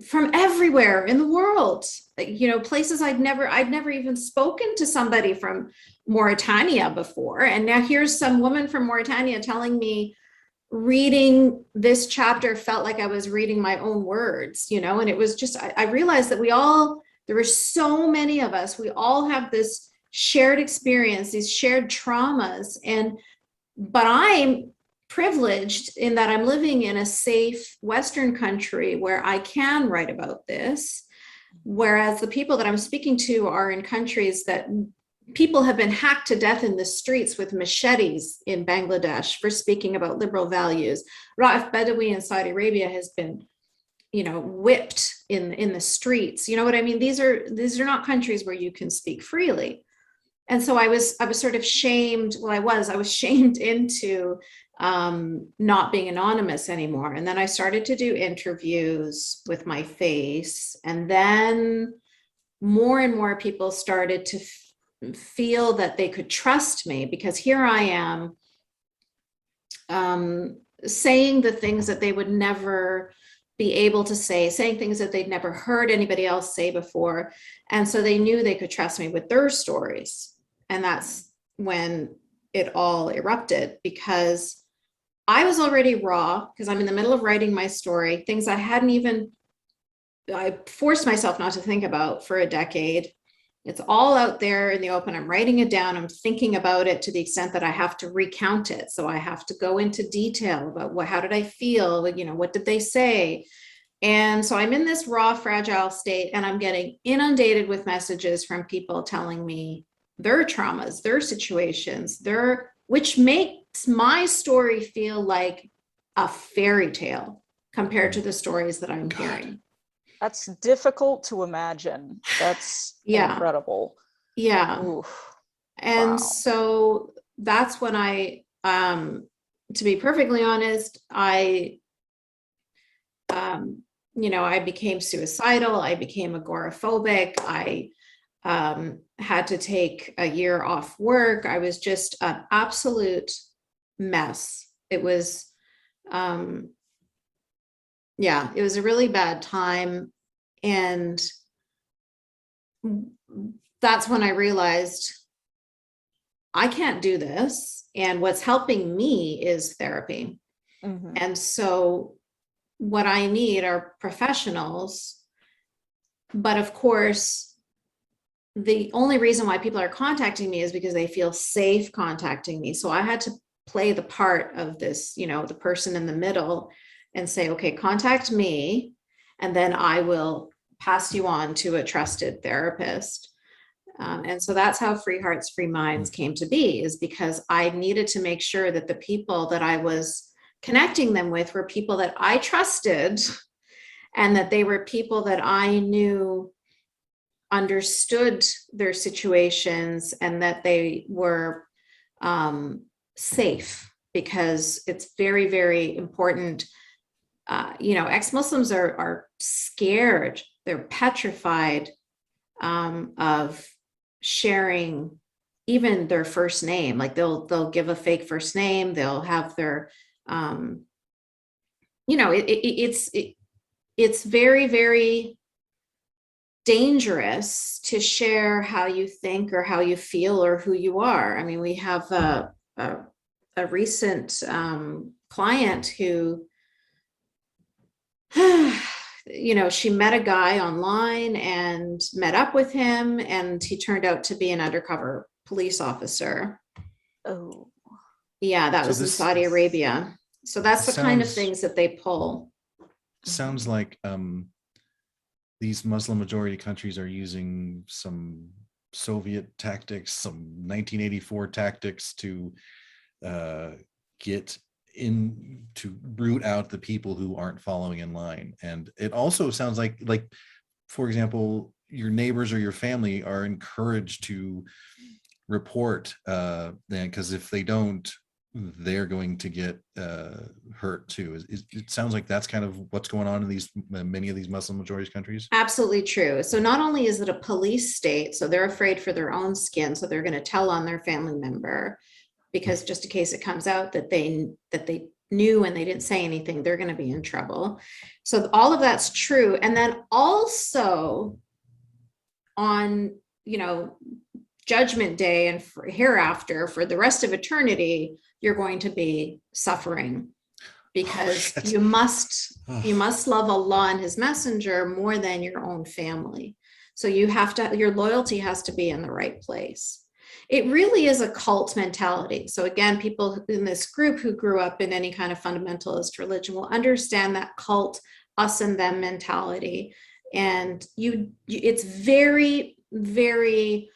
from everywhere in the world, you know, places I'd never even spoken to somebody from Mauritania before. And now here's some woman from Mauritania telling me reading this chapter felt like I was reading my own words, you know, and it was just, I realized that there were so many of us, we all have this shared experience, these shared traumas. But I'm privileged in that I'm living in a safe Western country where I can write about this. Whereas the people that I'm speaking to are in countries that people have been hacked to death in the streets with machetes in Bangladesh for speaking about liberal values. Raif Badawi in Saudi Arabia has been, you know, whipped in the streets. You know what I mean? These are not countries where you can speak freely. And so I was sort of shamed. Well, I was shamed into not being anonymous anymore. And then I started to do interviews with my face. And then more and more people started to feel that they could trust me, because here I am saying the things that they would never be able to say, saying things that they'd never heard anybody else say before. And so they knew they could trust me with their stories. And that's when it all erupted, because I was already raw, because I'm in the middle of writing my story, things I forced myself not to think about for a decade. It's all out there in the open. I'm writing it down. I'm thinking about it to the extent that I have to recount it. So I have to go into detail about how did I feel? You know, what did they say? And so I'm in this raw, fragile state, and I'm getting inundated with messages from people telling me their traumas, their situations, which makes my story feel like a fairy tale compared to the stories that I'm hearing. That's difficult to imagine. That's incredible. Yeah. Oof. And Wow. so that's when to be perfectly honest, I became suicidal. I became agoraphobic. I had to take a year off work. I was just an absolute mess. It was, it was a really bad time. And that's when I realized I can't do this. And what's helping me is therapy. Mm-hmm. And so what I need are professionals. But of course, the only reason why people are contacting me is because they feel safe contacting me. So I had to play the part of this, you know, the person in the middle, and say, okay, contact me, and then I will pass you on to a trusted therapist. And so that's how Free Hearts, Free Minds came to be, is because I needed to make sure that the people that I was connecting them with were people that I trusted, and that they were people that I knew understood their situations, and that they were safe, because it's very, very important. Ex-Muslims are scared. They're petrified of sharing even their first name. Like they'll give a fake first name. They'll have their, it's very, very dangerous to share how you think or how you feel or who you are. I mean, we have a recent client who, she met a guy online and met up with him, and he turned out to be an undercover police officer. Oh, yeah, that was in Saudi Arabia. So that's the kind of things that they pull. sounds like these Muslim majority countries are using some Soviet tactics, some 1984 tactics to get in, to root out the people who aren't following in line. And it also sounds like, for example, your neighbors or your family are encouraged to report then, because if they don't, they're going to get hurt too. It sounds like that's kind of what's going on in these many of these Muslim majority countries. Absolutely true. So not only is it a police state, so they're afraid for their own skin, so they're going to tell on their family member, because just in case it comes out that they knew and they didn't say anything, they're going to be in trouble. So all of that's true. And then also on, Judgment Day and hereafter, for the rest of eternity, you're going to be suffering, because you must love Allah and his messenger more than your own family. So your loyalty has to be in the right place. It really is a cult mentality. So again, people in this group who grew up in any kind of fundamentalist religion will understand that cult, us and them mentality. And it's very, very,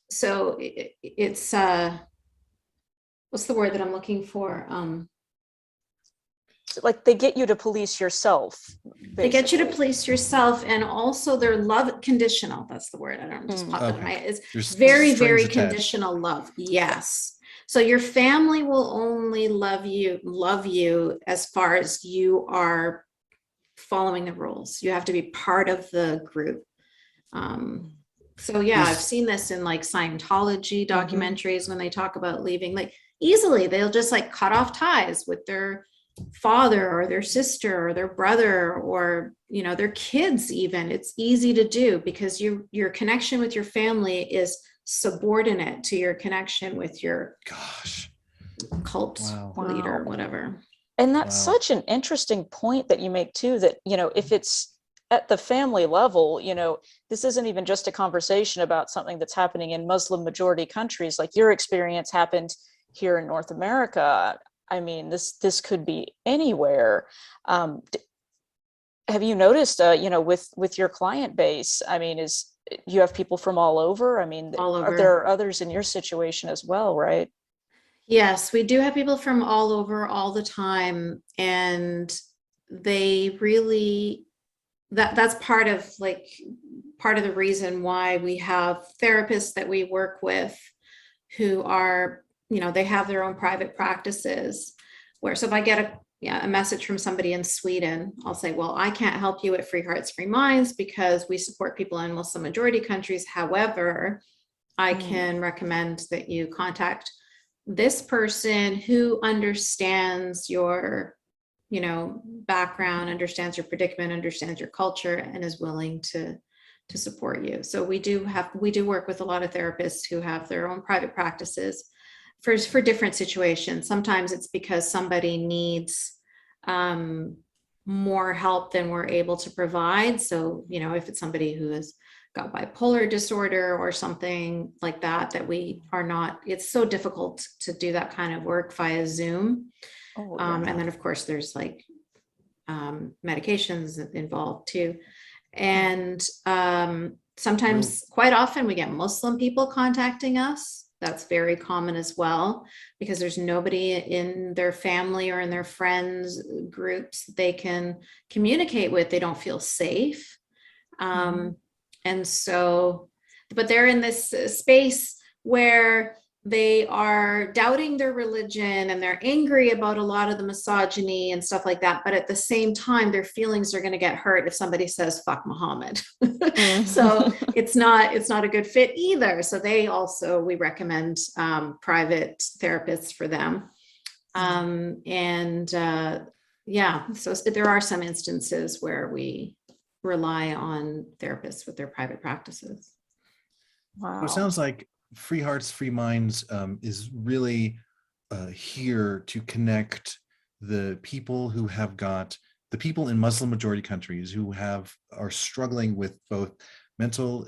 so it's what's the word that I'm looking for? Like they get you to police yourself. Basically. They get you to police yourself, and also their love conditional. That's the word. I don't know, just pop in my. It's very, very conditional love. Yes. So your family will only love you as far as you are following the rules. You have to be part of the group. So yeah, I've seen this in like Scientology documentaries when they talk about leaving, like easily they'll just like cut off ties with their father or their sister or their brother or their kids. Even it's easy to do because your connection with your family is subordinate to your connection with your cult leader, whatever. And that's such an interesting point that you make too, that if it's at the family level, this isn't even just a conversation about something that's happening in Muslim majority countries. Like your experience happened here in North America. I mean, this could be anywhere. Have you noticed, with your client base? I mean, you have people from all over? I mean, all over. There are others in your situation as well, right? Yes, we do have people from all over all the time, and they really. That's part of the reason why we have therapists that we work with who are, they have their own private practices so if I get a message from somebody in Sweden, I'll say, well, I can't help you at Free Hearts, Free Minds because we support people in Muslim majority countries. However, I can recommend that you contact this person who understands your background, understands your predicament, understands your culture, and is willing to support you. So we do work with a lot of therapists who have their own private practices for different situations. Sometimes it's because somebody needs more help than we're able to provide. So, if it's somebody who has got bipolar disorder or something like that we are not, it's so difficult to do that kind of work via Zoom. And then of course there's medications involved too. And sometimes, quite often, we get Muslim people contacting us. That's very common as well, because there's nobody in their family or in their friends groups they can communicate with. They don't feel safe. And so, but they're in this space where they are doubting their religion and they're angry about a lot of the misogyny and stuff like that. But at the same time, their feelings are going to get hurt if somebody says, fuck Muhammad. So it's not a good fit either. So we recommend private therapists for them. So there are some instances where we rely on therapists with their private practices. Wow. So it sounds like Free Hearts, Free Minds is really here to connect the people the people in Muslim majority countries who are struggling with both mental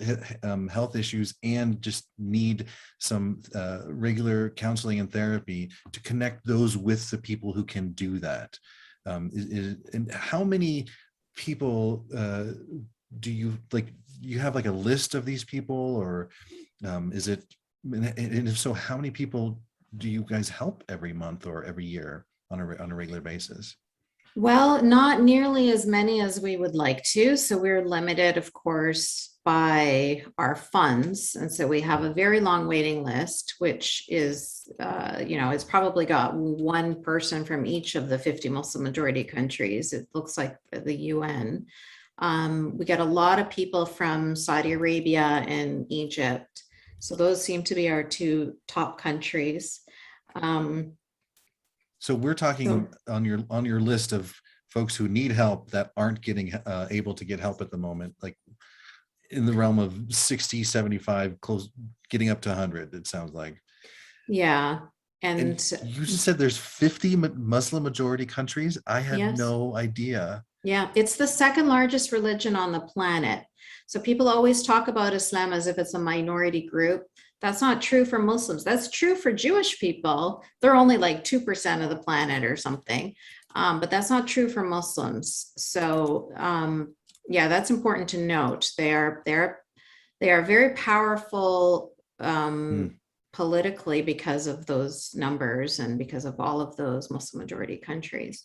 health issues and just need some regular counseling and therapy, to connect those with the people who can do that. And how many people do you you have like a list of these people, or is it, and if so, how many people do you guys help every month or every year on a regular basis? Well, not nearly as many as we would like to. So we're limited, of course, by our funds. And so we have a very long waiting list, which is, it's probably got one person from each of the 50 Muslim majority countries. It looks like the UN. We get a lot of people from Saudi Arabia and Egypt. So those seem to be our two top countries. So we're talking on your list of folks who need help that aren't getting able to get help at the moment, like in the realm of 60, 75, close, getting up to 100, it sounds like. Yeah. And you just said there's 50 Muslim majority countries. I had yes. no idea. Yeah, it's the second largest religion on the planet. So people always talk about Islam as if it's a minority group. That's not true for Muslims. That's true for Jewish people. They're only like 2% of the planet or something. But that's not true for Muslims. So yeah, that's important to note. They are very powerful politically because of those numbers and because of all of those Muslim majority countries.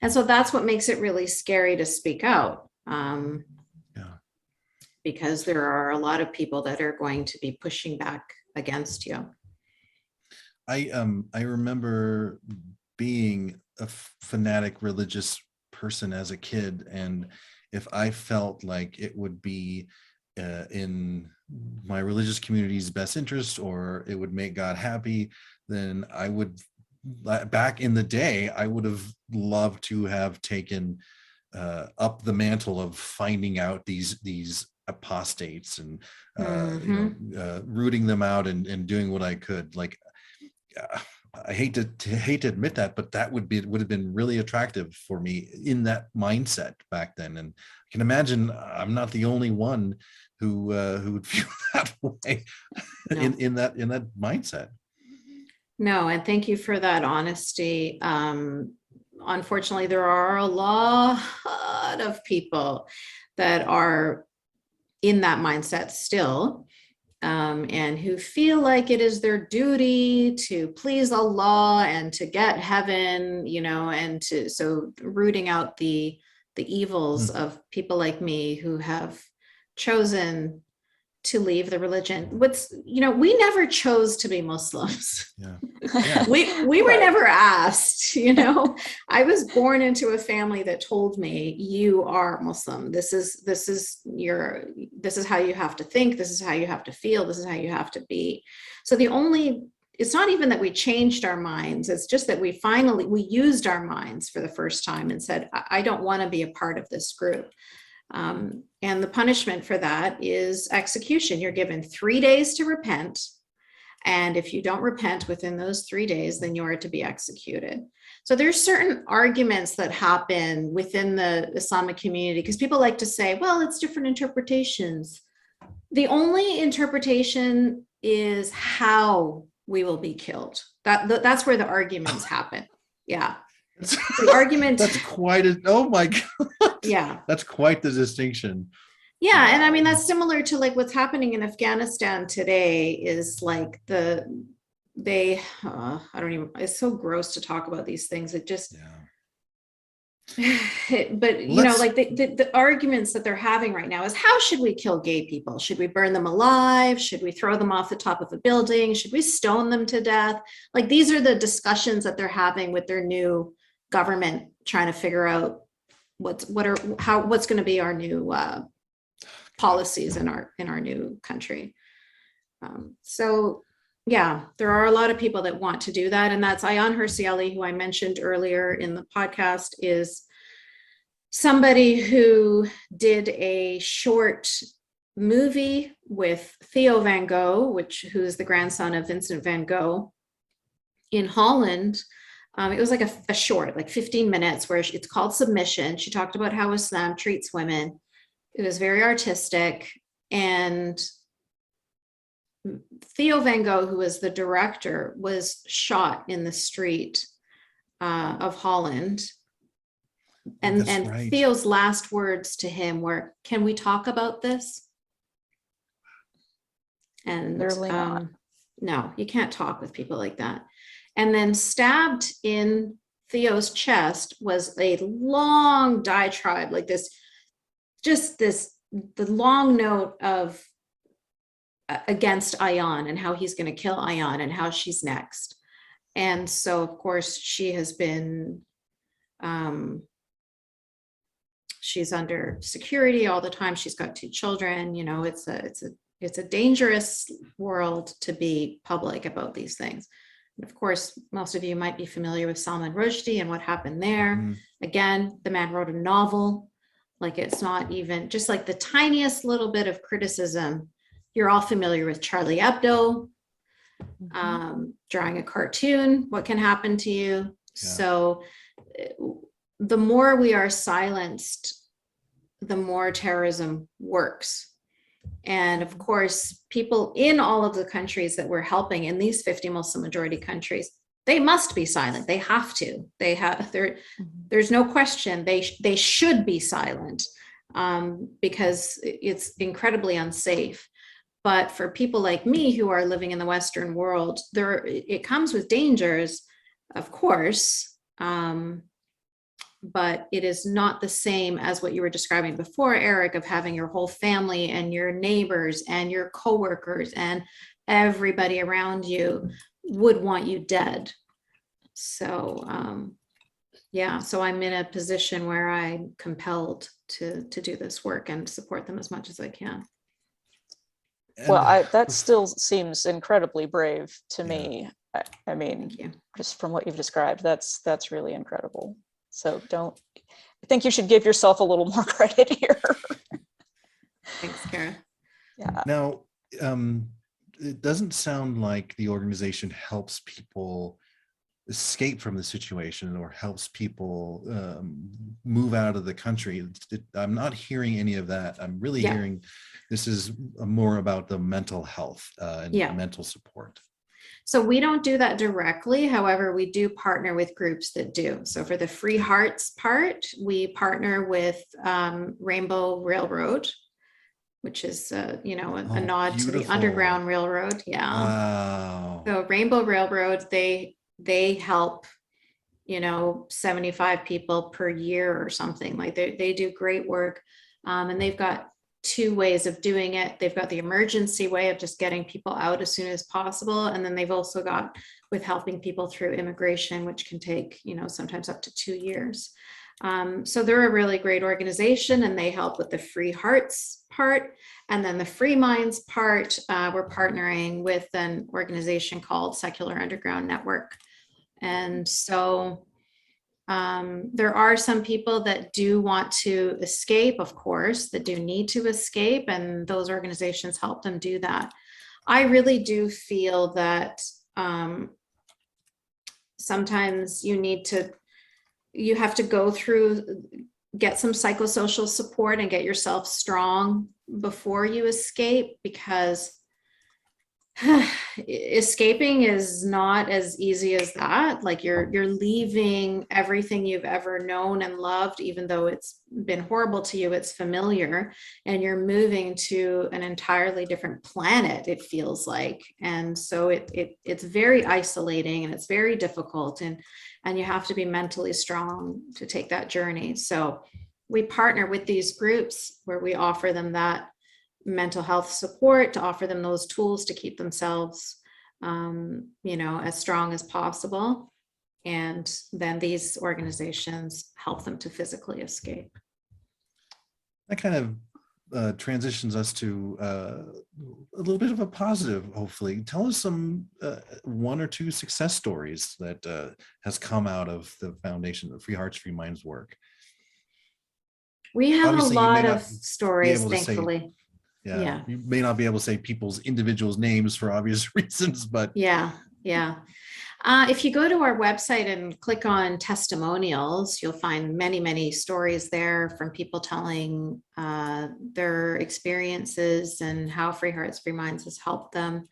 And so that's what makes it really scary to speak out. Because there are a lot of people that are going to be pushing back against you. I remember being a fanatic religious person as a kid, and if I felt like it would be in my religious community's best interest, or it would make God happy, then I would, back in the day, I would have loved to have taken up the mantle of finding out these apostates and rooting them out and doing what I could. Like, I hate to admit that, but that would have been really attractive for me in that mindset back then. And I can imagine I'm not the only one who would feel that way. No. in that mindset. No, and thank you for that honesty. Unfortunately, there are a lot of people that are in that mindset still, and who feel like it is their duty to please Allah and to get heaven, and so rooting out the evils of people like me who have chosen to leave the religion. We never chose to be Muslims. Yeah. We were never asked, I was born into a family that told me, you are Muslim. This is how you have to think. This is how you have to feel. This is how you have to be. So it's not even that we changed our minds. It's just that we used our minds for the first time and said, I don't want to be a part of this group. And the punishment for that is execution. You're given 3 days to repent. And if you don't repent within those 3 days, then you are to be executed. So there's certain arguments that happen within the Islamic community because people like to say, well, it's different interpretations. The only interpretation is how we will be killed. That's where the arguments happen. Yeah. The argument. That's quite oh my God. Yeah. That's quite the distinction. Yeah. And I mean, that's similar to like what's happening in Afghanistan today is like I don't even, it's so gross to talk about these things. It just, but like the arguments that they're having right now is how should we kill gay people? Should we burn them alive? Should we throw them off the top of a building? Should we stone them to death? Like these are the discussions that they're having with their new government, trying to figure out what's going to be our new policies in our new country. So yeah, there are a lot of people that want to do that. And that's Ayaan Hirsi Ali, who I mentioned earlier in the podcast, is somebody who did a short movie with Theo van Gogh, who is the grandson of Vincent van Gogh, in Holland. It was like a short, like 15 minutes, where it's called Submission. She talked about how Islam treats women. It was very artistic. And Theo van Gogh, who was the director, was shot in the street of Holland And That's right. Theo's last words to him were, "Can we talk about this?" And Clearly not. no, you can't talk with people like that. And then stabbed in Theo's chest was a long diatribe, like this, the long note of against Ayan and how he's going to kill Ayan and how she's next. And so, of course, she has been, she's under security all the time. She's got 2 children. You know, it's a dangerous world to be public about these things. And of course, most of you might be familiar with Salman Rushdie and what happened there. Mm. Again, the man wrote a novel. Like, it's not even just like the tiniest little bit of criticism. You're all familiar with Charlie Hebdo, drawing a cartoon, what can happen to you. Yeah. So the more we are silenced, the more terrorism works. And of course, people in all of the countries that we're helping, in these 50 Muslim majority countries, they must be silent. They have to. They have. There's no question. They should be silent, because it's incredibly unsafe. But for people like me who are living in the Western world, it comes with dangers, of course. But it is not the same as what you were describing before, Eric, of having your whole family and your neighbors and your coworkers and everybody around you would want you dead. So, yeah, so I'm in a position where I'm compelled to do this work and support them as much as I can. Well, that still seems incredibly brave to me. I mean, just from what you've described, that's really incredible. So I think you should give yourself a little more credit here. Thanks, Kara. Yeah. Now, it doesn't sound like the organization helps people escape from the situation or helps people move out of the country. I'm not hearing any of that. I'm really hearing this is more about the mental health and mental support. So we don't do that directly. However, we do partner with groups that do. So for the Free Hearts part, we partner with Rainbow Railroad, which is, a nod to the Underground Railroad. Yeah. Wow. So Rainbow Railroad, they help, 75 people per year or something. Like they do great work. And they've got 2 ways of doing it. They've got the emergency way of just getting people out as soon as possible. And then they've also got with helping people through immigration, which can take, sometimes up to 2 years. So they're a really great organization, and they help with the Free Hearts part. And then the Free Minds part, we're partnering with an organization called Secular Underground Network. And so there are some people that do want to escape, of course, that do need to escape, and those organizations help them do that. I really do feel that sometimes you have to go through, get some psychosocial support and get yourself strong before you escape, because escaping is not as easy as that. Like you're leaving everything you've ever known and loved, even though it's been horrible to you, it's familiar, and you're moving to an entirely different planet, it feels like. And so it's very isolating, and it's very difficult, and you have to be mentally strong to take that journey. So we partner with these groups where we offer them that mental health support, to offer them those tools to keep themselves, as strong as possible. And then these organizations help them to physically escape. That kind of transitions us to a little bit of a positive, hopefully. Tell us some 1 or 2 success stories that has come out of the foundation, the Free Hearts, Free Minds work. We have Obviously, a lot of stories, thankfully. Yeah, you may not be able to say people's individuals' names for obvious reasons, but yeah. If you go to our website and click on testimonials, you'll find many, many stories there from people telling their experiences and how Free Hearts, Free Minds has helped them.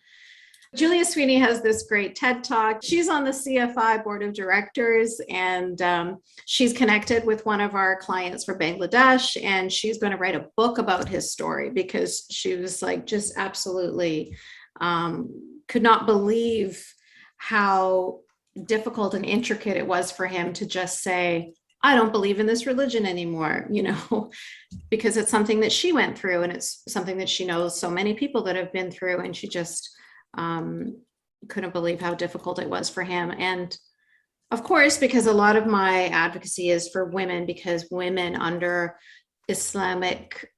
Julia Sweeney has this great TED Talk. She's on the CFI board of directors, and she's connected with one of our clients for Bangladesh, and she's going to write a book about his story because she was like just absolutely could not believe how difficult and intricate it was for him to just say, I don't believe in this religion anymore, you know, because it's something that she went through, and it's something that she knows so many people that have been through, and she just couldn't believe how difficult it was for him. And of course, because a lot of my advocacy is for women, because women under Islamic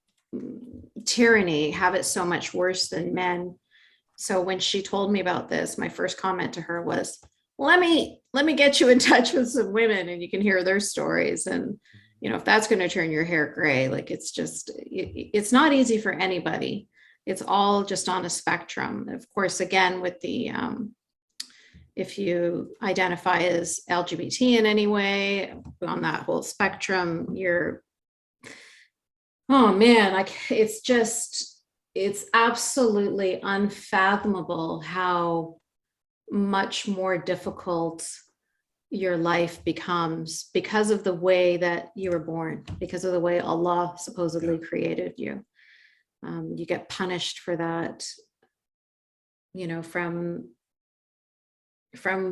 tyranny have it so much worse than men. So when she told me about this, my first comment to her was, let me get you in touch with some women and you can hear their stories. And, you know, if that's going to turn your hair gray, like it's just, it's not easy for anybody. It's all just on a spectrum. Of course, again, with the, if you identify as LGBT in any way on that whole spectrum, you're, oh man, like it's just, it's absolutely unfathomable how much more difficult your life becomes because of the way that you were born, because of the way Allah supposedly created you. You get punished for that, you know, from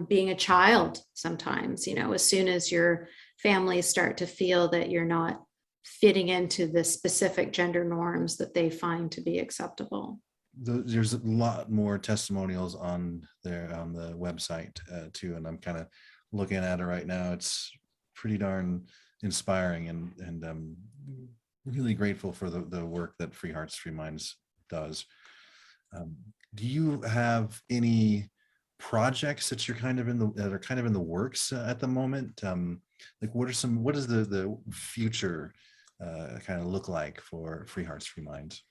being a child sometimes, you know, as soon as your families start to feel that you're not fitting into the specific gender norms that they find to be acceptable. There's a lot more testimonials on the website too, and I'm kind of looking at it right now. It's pretty darn inspiring, and I'm really grateful for the work that Free Hearts, Free Minds does. Do you have any projects that you're kind of that are kind of in the works at the moment? Like what does the future kind of look like for Free Hearts, Free Minds?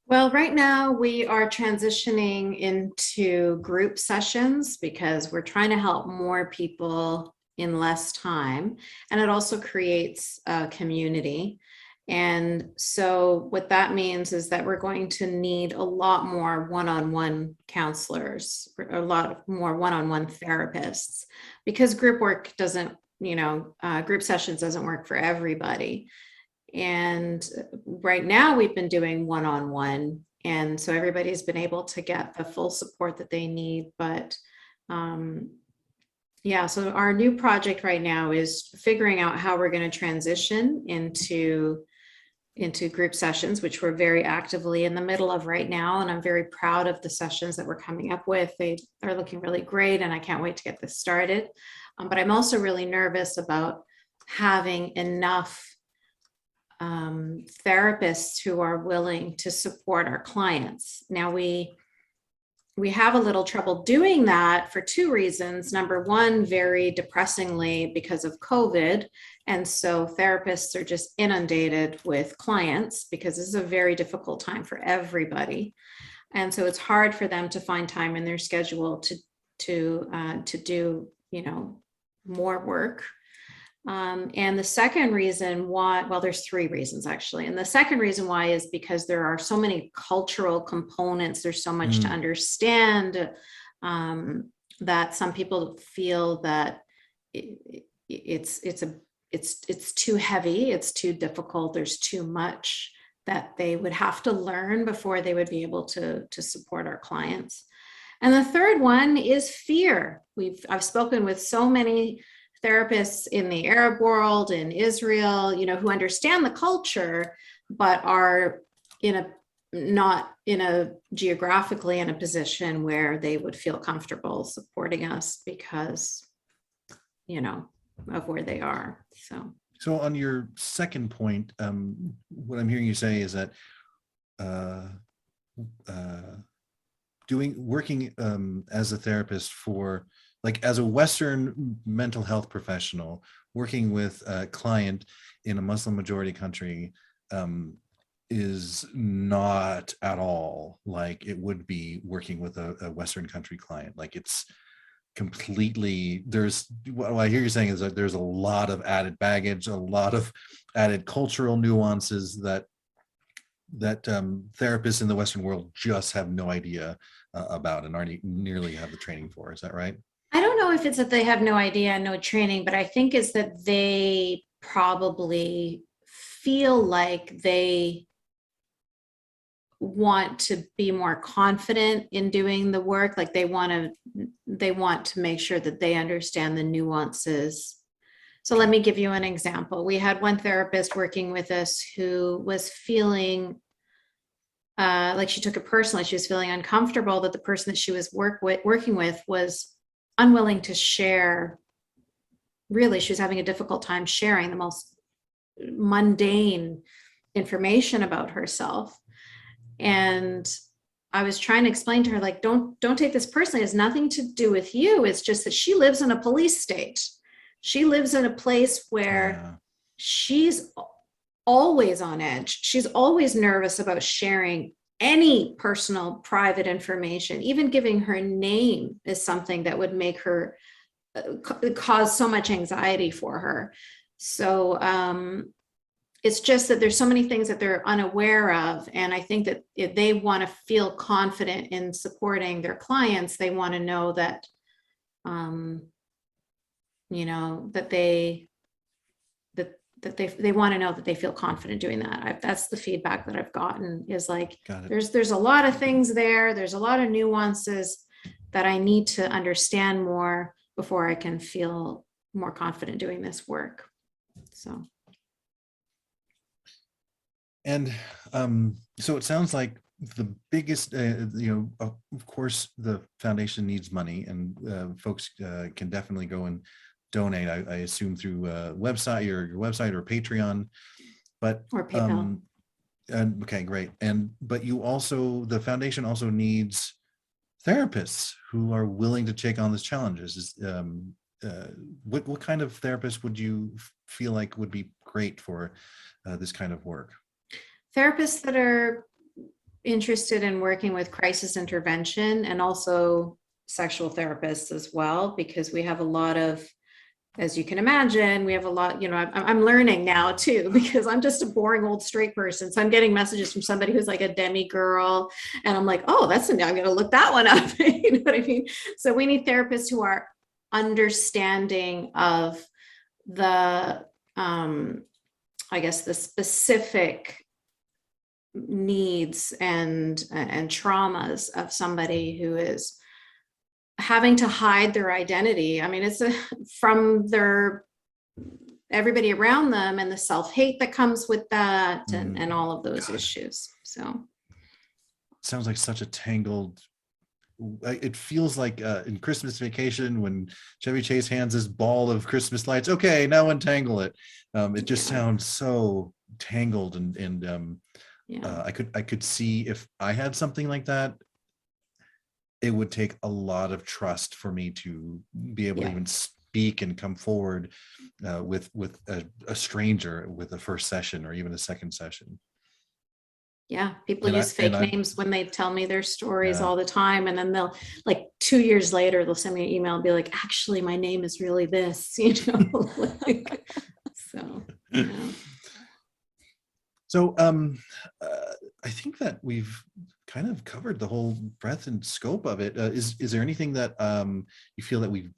Well, right now we are transitioning into group sessions because we're trying to help more people in less time, and it also creates a community. And so what that means is that we're going to need a lot more one-on-one counselors, a lot more one-on-one therapists, because group work doesn't, you know, group sessions doesn't work for everybody. And right now we've been doing one-on-one, and so everybody's been able to get the full support that they need. But yeah, so our new project right now is figuring out how we're going to transition into group sessions, which we're very actively in the middle of right now. And I'm very proud of the sessions that we're coming up with. They are looking really great, and I can't wait to get this started. But I'm also really nervous about having enough therapists who are willing to support our clients. Now we have a little trouble doing that for two reasons. Number one, very depressingly, because of COVID. And so therapists are just inundated with clients because this is a very difficult time for everybody. And so it's hard for them to find time in their schedule to do, you know, more work. And the second reason why, well, there's three reasons actually. And the second reason why is because there are so many cultural components. There's so much to understand that some people feel that it's too heavy, it's too difficult, there's too much that they would have to learn before they would be able to support our clients. And the third one is fear. I've spoken with so many therapists in the Arab world, in Israel, you know, who understand the culture, but are not geographically in a position where they would feel comfortable supporting us because, you know, of where they are. So on your second point, what I'm hearing you say is that working as a therapist for, like, as a Western mental health professional, working with a client in a Muslim majority country is not at all like it would be working with a Western country client. Like, it's completely, what I hear you saying is that there's a lot of added baggage, a lot of added cultural nuances that therapists in the Western world just have no idea about and already nearly have the training for. Is that right? I don't know if it's that they have no idea, no training, but I think it's that they probably feel like they want to be more confident in doing the work. Like they want to make sure that they understand the nuances. So let me give you an example. We had one therapist working with us who was feeling like she took it personally. She was feeling uncomfortable that the person that she was working with was unwilling to share. Really, she was having a difficult time sharing the most mundane information about herself. And I was trying to explain to her, like, don't take this personally. It has nothing to do with you. It's just that she lives in a police state. She lives in a place where she's always on edge. She's always nervous about sharing any personal private information. Even giving her name is something that would make her cause so much anxiety for her. So it's just that there's so many things that they're unaware of. And I think that if they want to feel confident in supporting their clients, they want to know that, you know, that they want to know that they feel confident doing that. That's the feedback that I've gotten, is like, there's a lot of things there. There's a lot of nuances that I need to understand more before I can feel more confident doing this work. So. And so it sounds like the biggest, you know, of course, the foundation needs money, and folks can definitely go and donate. I assume through website, your website or Patreon, but or PayPal. Okay, great. But you also, the foundation also needs therapists who are willing to take on these challenges. What kind of therapist would you feel like would be great for this kind of work? Therapists that are interested in working with crisis intervention, and also sexual therapists as well, because we have a lot of, as you can imagine, we have a lot, you know, I'm learning now too, because I'm just a boring old straight person. So I'm getting messages from somebody who's like a demi girl, and I'm like, oh, I'm going to look that one up. You know what I mean? So we need therapists who are understanding of the, I guess, the specific needs and traumas of somebody who is having to hide their identity. I mean, it's from everybody around them, and the self-hate that comes with that, and all of those issues. So sounds like such a tangled, it feels like in Christmas Vacation when Chevy Chase hands his ball of Christmas lights, okay, now untangle it. It just sounds so tangled, and I could see if I had something like that, it would take a lot of trust for me to be able to even speak and come forward with a stranger with a first session or even a second session. Yeah, people use fake names when they tell me their stories all the time, and then they'll, like 2 years later, they'll send me an email and be like, actually, my name is really this, you know. Like, so. Yeah. So I think that we've kind of covered the whole breadth and scope of it. Is there anything that you feel that we've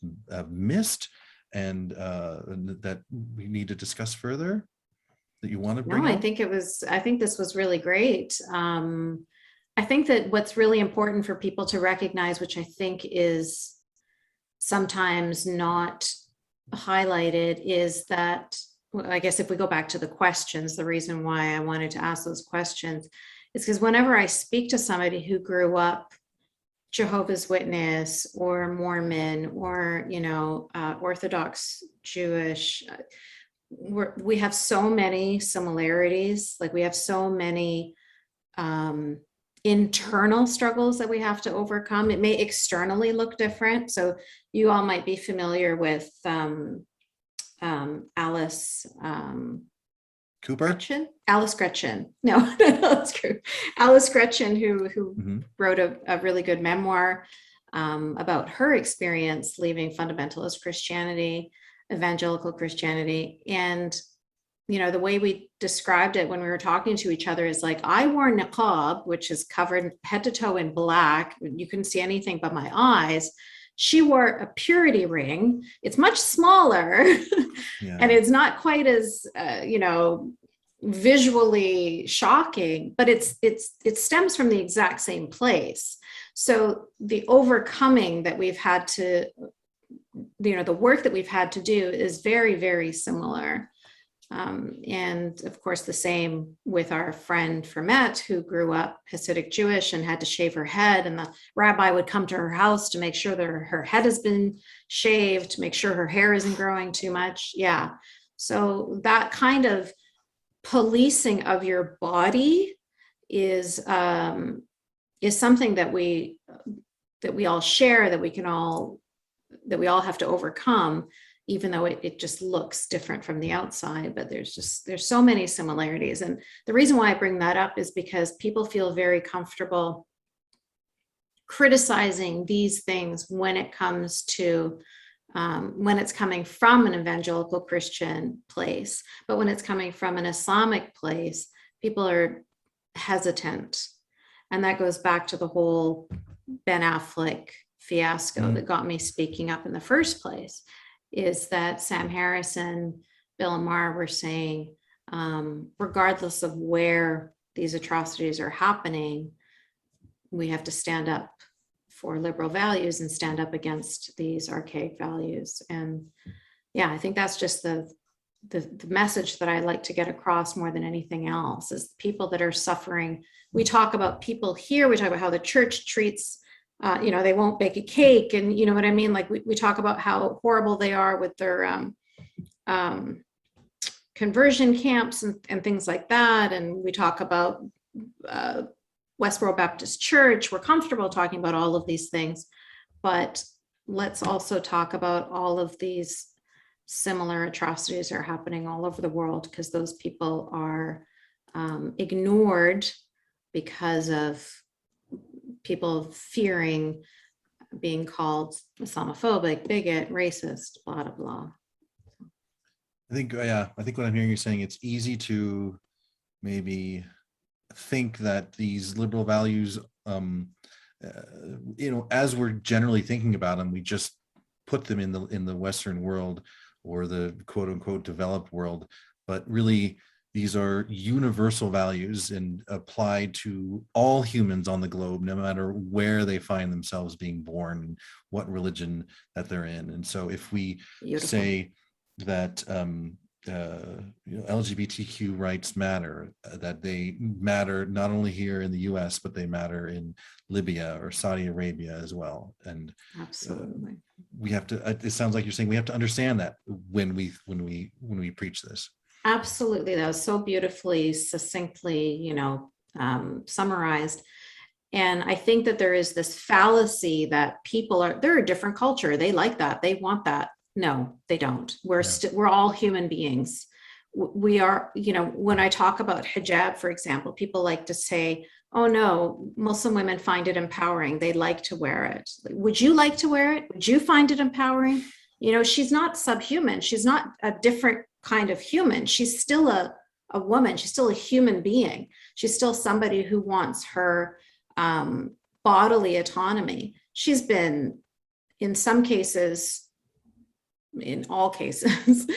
missed and that we need to discuss further that you want to bring up? I think this was really great. I think that what's really important for people to recognize, which I think is sometimes not highlighted, is that, I guess if we go back to the questions, the reason why I wanted to ask those questions is because whenever I speak to somebody who grew up Jehovah's Witness or Mormon or, you know, Orthodox Jewish, we have so many similarities. Like, we have so many internal struggles that we have to overcome. It may externally look different. So you all might be familiar with Alice Cooper? Alice Gretchen. No, Alice Gretchen, who wrote a really good memoir about her experience leaving fundamentalist Christianity, evangelical Christianity. And the way we described it when we were talking to each other is like, I wore niqab, which is covered head to toe in black. You couldn't see anything but my eyes. She wore a purity ring. It's much smaller and it's not quite as, visually shocking, but it stems from the exact same place. So the overcoming that we've had to, the work that we've had to do is very, very similar. And of course, the same with our friend Fermet, who grew up Hasidic Jewish and had to shave her head. And the rabbi would come to her house to make sure that her head has been shaved, to make sure her hair isn't growing too much. Yeah. So that kind of policing of your body is something that we all share, that we all have to overcome, even though it just looks different from the outside. But there's so many similarities. And the reason why I bring that up is because people feel very comfortable criticizing these things when it comes to when it's coming from an evangelical Christian place. But when it's coming from an Islamic place, people are hesitant. And that goes back to the whole Ben Affleck fiasco that got me speaking up in the first place, is that Sam Harris and Bill and Maher were saying, regardless of where these atrocities are happening, we have to stand up for liberal values and stand up against these archaic values. And yeah, I think that's just the message that I like to get across more than anything else, is people that are suffering. We talk about people here, we talk about how the church treats, they won't bake a cake, and you know what I mean? Like we talk about how horrible they are with their conversion camps and things like that. And we talk about Westboro Baptist Church. We're comfortable talking about all of these things, but let's also talk about all of these similar atrocities are happening all over the world, because those people are ignored because of people fearing being called Islamophobic, bigot, racist, blah, blah, blah. I think what I'm hearing you saying, it's easy to maybe think that these liberal values, as we're generally thinking about them, we just put them in the Western world or the quote unquote developed world, but really these are universal values and applied to all humans on the globe, no matter where they find themselves being born and what religion that they're in. And so if we say that LGBTQ rights matter, that they matter not only here in the US, but they matter in Libya or Saudi Arabia as well. And absolutely, we have to, it sounds like you're saying we have to understand that when we preach this. Absolutely. That was so beautifully, succinctly, summarized. And I think that there is this fallacy that they're a different culture. They like that. They want that. No, they don't. We're all human beings. We are, when I talk about hijab, for example, people like to say, oh no, Muslim women find it empowering. They like to wear it. Would you like to wear it? Would you find it empowering? She's not subhuman. She's not a different kind of human. She's still a woman. She's still a human being. She's still somebody who wants her bodily autonomy. She's been, in some cases, in all cases,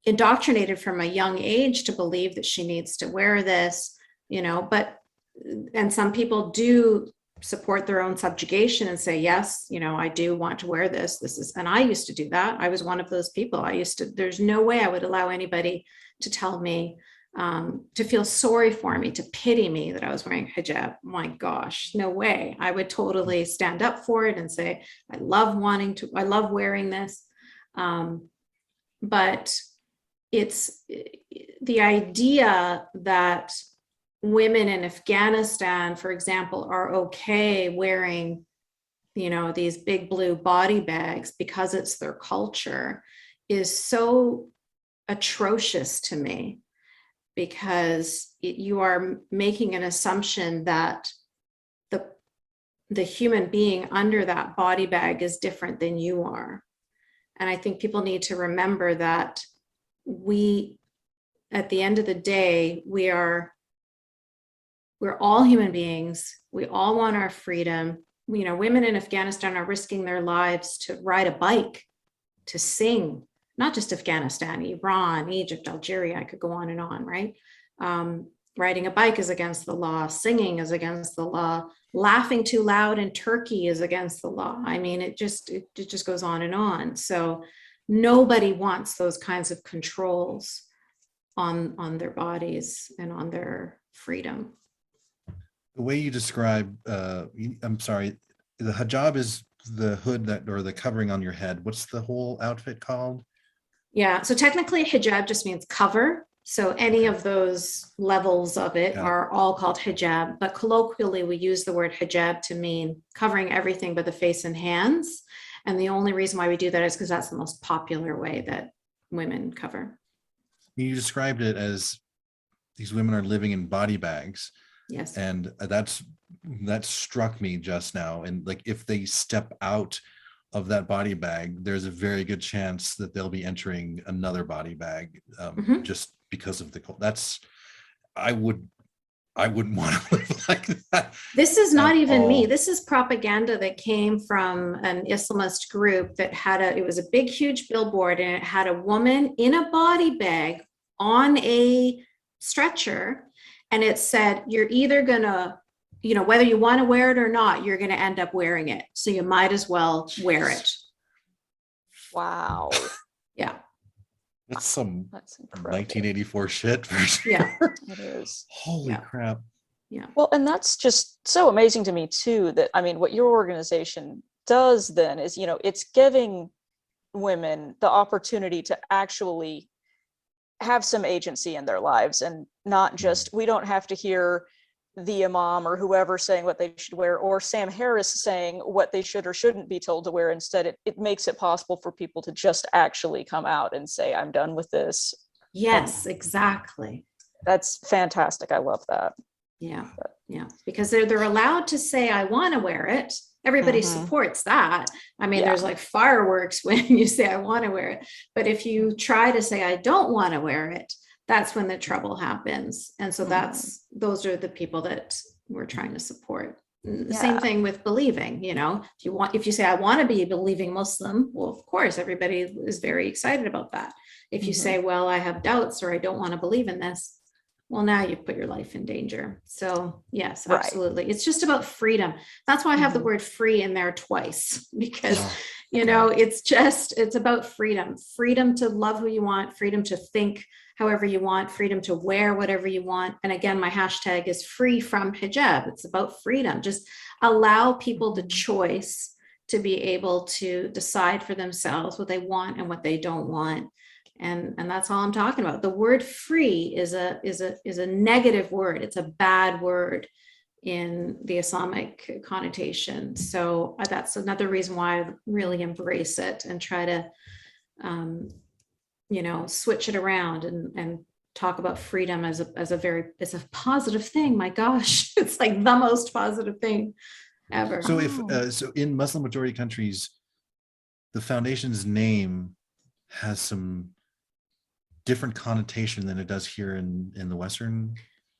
indoctrinated from a young age to believe that she needs to wear this, and some people do support their own subjugation and say, yes, I do want to wear this. And I used to do that. I was one of those people. There's no way I would allow anybody to tell me, to feel sorry for me, to pity me that I was wearing hijab. My gosh, no way. I would totally stand up for it and say, I love wearing this. But it's the idea that women in Afghanistan, for example, are okay wearing, these big blue body bags because it's their culture is so atrocious to me, because you are making an assumption that the human being under that body bag is different than you are. And I think people need to remember that we, at the end of the day, we're all human beings. We all want our freedom. You know, women in Afghanistan are risking their lives to ride a bike, to sing, not just Afghanistan, Iran, Egypt, Algeria, I could go on and on, right? Riding a bike is against the law, singing is against the law, laughing too loud in Turkey is against the law. I mean, it just goes on and on. So nobody wants those kinds of controls on their bodies and on their freedom. The way you describe, I'm sorry, the hijab is the hood that, or the covering on your head. What's the whole outfit called? Yeah, so technically hijab just means cover. So any of those levels of it are all called hijab, but colloquially we use the word hijab to mean covering everything but the face and hands. And the only reason why we do that is because that's the most popular way that women cover. You described it as these women are living in body bags. Yes. And that struck me just now. And like, if they step out of that body bag, there's a very good chance that they'll be entering another body bag, just because of the cold. That's, I wouldn't want to live like that. This is not even me. This is propaganda that came from an Islamist group that had it was a big, huge billboard, and it had a woman in a body bag on a stretcher. And it said, you're either gonna, you know, whether you want to wear it or not, you're going to end up wearing it. So you might as well wear it. Wow. Yeah. That's some That's incredible. 1984 shit for sure. Yeah, It is. Holy crap. Yeah. Well, and that's just so amazing to me too, that, I mean, what your organization does then is, you know, it's giving women the opportunity to actually have some agency in their lives, and not just, we don't have to hear the imam or whoever saying what they should wear, or Sam Harris saying what they should or shouldn't be told to wear. Instead, it makes it possible for people to just actually come out and say, I'm done with this. Yes, exactly. That's fantastic. I love that. Yeah. Yeah. Because they're allowed to say, I want to wear it. Everybody supports that. I mean, there's like fireworks when you say, I want to wear it. But if you try to say, I don't want to wear it, that's when the trouble happens. And so those are the people that we're trying to support. The same thing with believing, you know, if you say, I want to be a believing Muslim, well, of course, everybody is very excited about that. If you say, well, I have doubts, or I don't want to believe in this, well, now you've put your life in danger. So yes, absolutely. It's just about freedom. That's why I have the word free in there twice, because, you know, it's about freedom, freedom to love who you want, freedom to think however you want, freedom to wear whatever you want. And again, my hashtag is free from hijab. It's about freedom. Just allow people the choice to be able to decide for themselves what they want and what they don't want. And that's all I'm talking about. The word free is a negative word. It's a bad word in the Islamic connotation. So that's another reason why I really embrace it and try to, you know, switch it around and talk about freedom as a positive thing. My gosh, it's like the most positive thing ever. So so in Muslim majority countries, the foundation's name has some different connotation than it does here in the Western.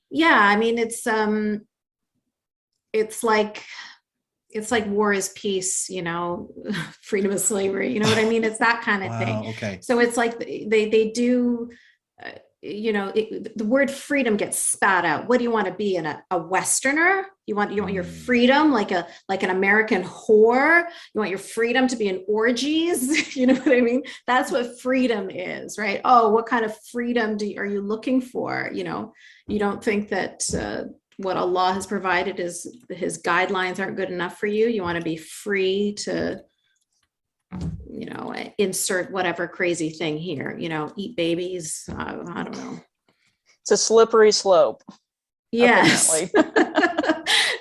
Yeah, I mean, it's like war is peace, you know, freedom is slavery, you know what I mean? It's that kind of thing. Okay. So it's like they do, you know, the word freedom gets spat out. What do you want to be in a Westerner? You want your freedom like an American whore? You want your freedom to be in orgies? You know what I mean? That's what freedom is, right? Oh, what kind of freedom are you looking for? You know, you don't think that what Allah has provided is his guidelines aren't good enough for you. You want to be free to, you know, insert whatever crazy thing here, you know, eat babies. I don't know. It's a slippery slope. Yes.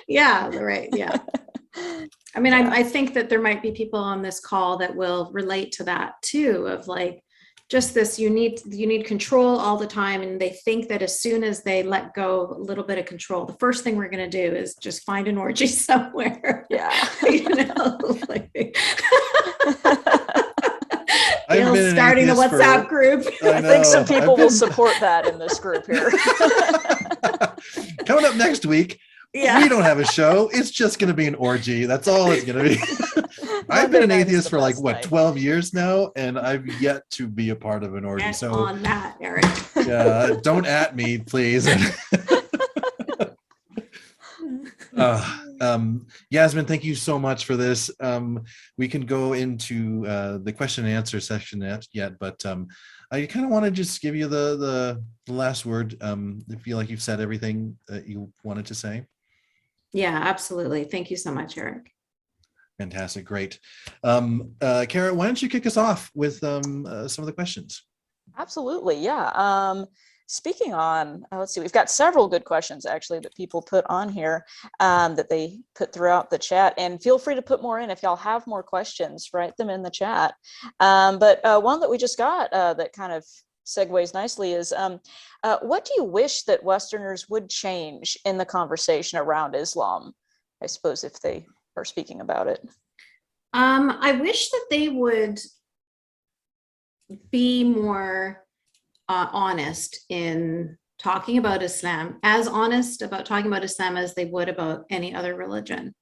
Yeah, right. Yeah. I mean, I think that there might be people on this call that will relate to that too, of like, just this, you need control all the time. And they think that as soon as they let go a little bit of control, the first thing we're going to do is just find an orgy somewhere. Yeah. You know, like, I've been in starting the WhatsApp group. I think some people will support that in this group here. Coming up next week, we don't have a show. It's just going to be an orgy. That's all it's going to be. I've been an atheist for like, what, 12 years now, and I've yet to be a part of an orgy. Get so on that, Eric. Yeah, don't at me, please. Yasmine, thank you so much for this. We can go into the question and answer section yet, but I kind of want to just give you the last word. I feel like you've said everything that you wanted to say. Yeah, absolutely. Thank you so much, Eric. Fantastic. Great. Kara, why don't you kick us off with some of the questions? Absolutely. Yeah. Speaking on, let's see, we've got several good questions actually that people put on here that they put throughout the chat, and feel free to put more in if y'all have more questions, write them in the chat. But one that we just got that kind of segues nicely is, what do you wish that Westerners would change in the conversation around Islam? I suppose if they are speaking about it. I wish that they would be more honest in talking about Islam, as honest about talking about Islam as they would about any other religion.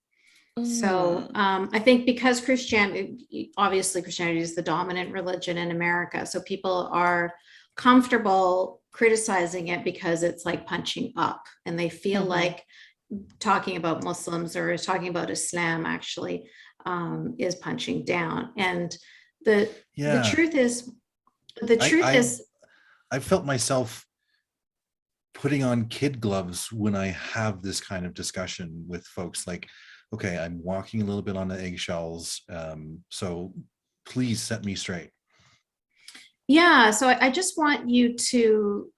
So I think because Christianity is the dominant religion in America, so people are comfortable criticizing it because it's like punching up, and they feel like talking about Muslims or talking about Islam actually is punching down. And the truth is, I felt myself putting on kid gloves when I have this kind of discussion with folks. Like, okay, I'm walking a little bit on the eggshells, so please set me straight. Yeah, so I just want you to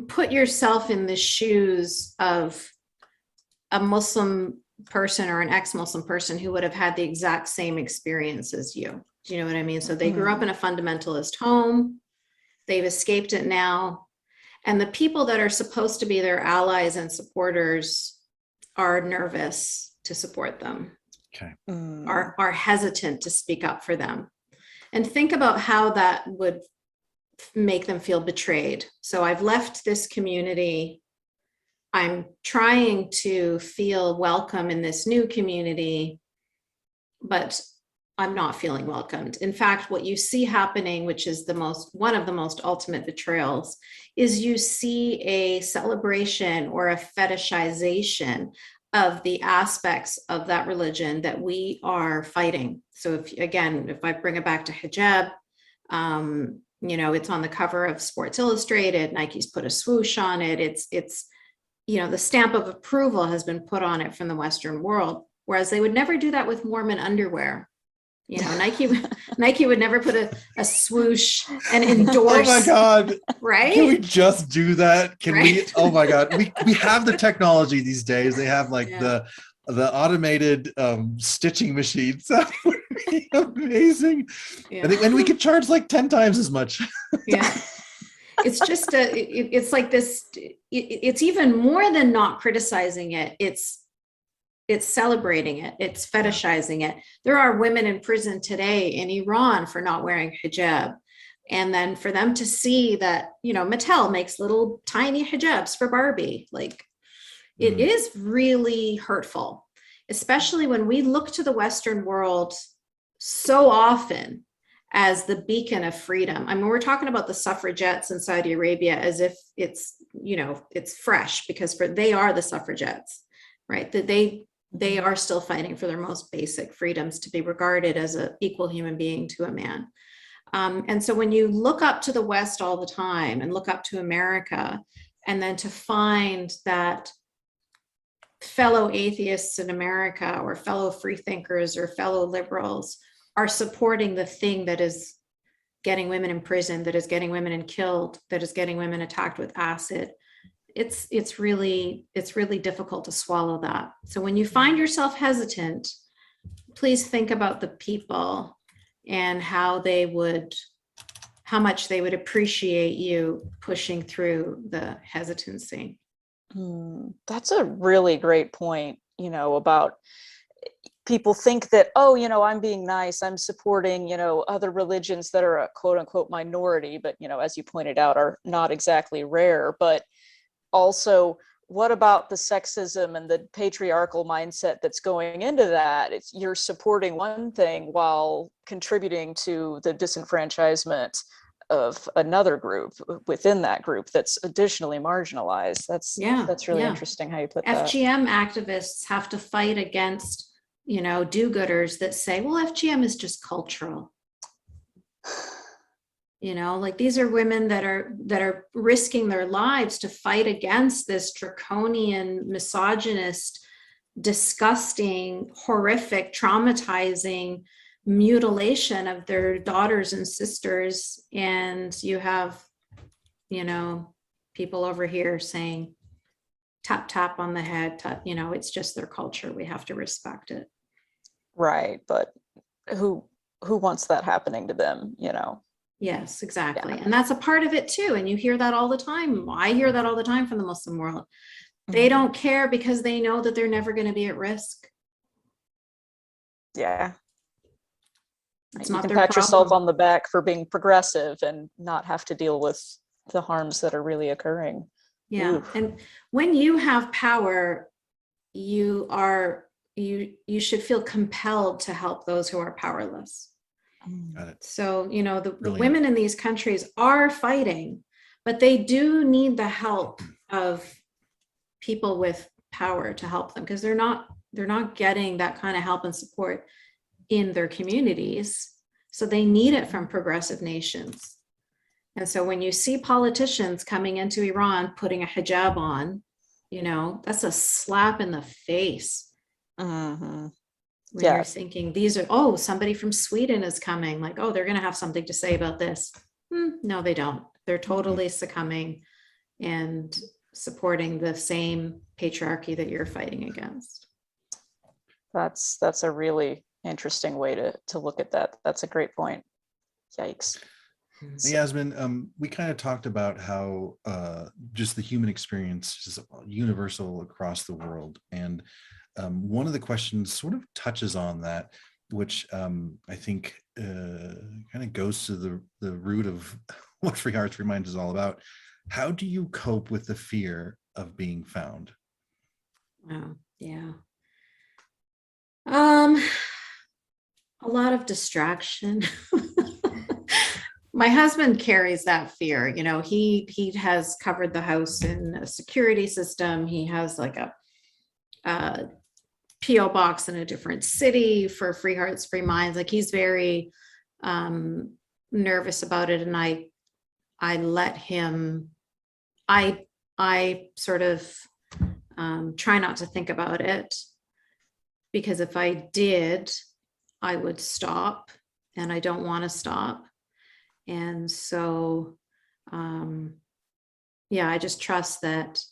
put yourself in the shoes of a Muslim person or an ex-Muslim person who would have had the exact same experience as you. Do you know what I mean? So they grew up in a fundamentalist home. They've escaped it now. And the people that are supposed to be their allies and supporters are nervous to support them, are hesitant to speak up for them. And think about how that would make them feel betrayed. So I've left this community. I'm trying to feel welcome in this new community, but I'm not feeling welcomed. In fact, what you see happening, which is one of the most ultimate betrayals, is you see a celebration or a fetishization of the aspects of that religion that we are fighting. So if I bring it back to hijab, it's on the cover of Sports Illustrated, Nike's put a swoosh on it. It's the stamp of approval has been put on it from the Western world, whereas they would never do that with Mormon underwear. Nike would never put a swoosh and endorse. Oh my God. Right? Can we just do that? Can we? Oh my God. We have the technology these days. They have like the automated stitching machines. That would be amazing. Yeah. And we could charge like 10 times as much. Yeah. It's just it's like this. It's even more than not criticizing it. It's celebrating it. It's fetishizing it. There are women in prison today in Iran for not wearing hijab. And then for them to see that, Mattel makes little tiny hijabs for Barbie, like it is really hurtful, especially when we look to the Western world so often as the beacon of freedom. I mean, we're talking about the suffragettes in Saudi Arabia as if it's fresh, because they are the suffragettes, right? That they are still fighting for their most basic freedoms to be regarded as an equal human being to a man. And so when you look up to the West all the time and look up to America, and then to find that fellow atheists in America or fellow freethinkers or fellow liberals are supporting the thing that is getting women in prison, that is getting women killed, that is getting women attacked with acid, it's really difficult to swallow that. So when you find yourself hesitant, please think about the people and how much they would appreciate you pushing through the hesitancy. That's a really great point, about people think that, oh, I'm being nice, I'm supporting, other religions that are a quote unquote minority, but, as you pointed out, are not exactly rare. But also, what about the sexism and the patriarchal mindset that's going into that? You're supporting one thing while contributing to the disenfranchisement of another group within that group that's additionally marginalized. That's really interesting how you put that. FGM activists have to fight against, do-gooders that say, well, FGM is just cultural. Like these are women that are risking their lives to fight against this draconian, misogynist, disgusting, horrific, traumatizing mutilation of their daughters and sisters. And you have, people over here saying, tap, tap on the head, tap, it's just their culture. We have to respect it. Right. But who wants that happening to them, Yes, exactly. Yeah. And that's a part of it too. And you hear that all the time. I hear that all the time from the Muslim world. They don't care because they know that they're never going to be at risk. Yeah. It's you not can their pat yourself problem. on the back for being progressive and not have to deal with the harms that are really occurring. Yeah. Oof. And when you have power, you should feel compelled to help those who are powerless. Got it. So, the women in these countries are fighting, but they do need the help of people with power to help them, because they're not getting that kind of help and support in their communities. So they need it from progressive nations. And so when you see politicians coming into Iran putting a hijab on, that's a slap in the face. When you're thinking somebody from Sweden is coming, like, oh, they're going to have something to say about this. No, they don't. They're totally succumbing and supporting the same patriarchy that you're fighting against. That's a really interesting way to look at that. That's a great point. Yikes. Yasmine, we kind of talked about how just the human experience is universal across the world. And one of the questions sort of touches on that, which I think kind of goes to the root of what Free Hearts, Free Minds is all about. How do you cope with the fear of being found? Oh, yeah. A lot of distraction. My husband carries that fear. He has covered the house in a security system. He has like a PO box in a different city for Free Hearts, Free Minds. Like he's very nervous about it, and I let him. I sort of try not to think about it, because if I did, I would stop, and I don't want to stop. And so, I just trust that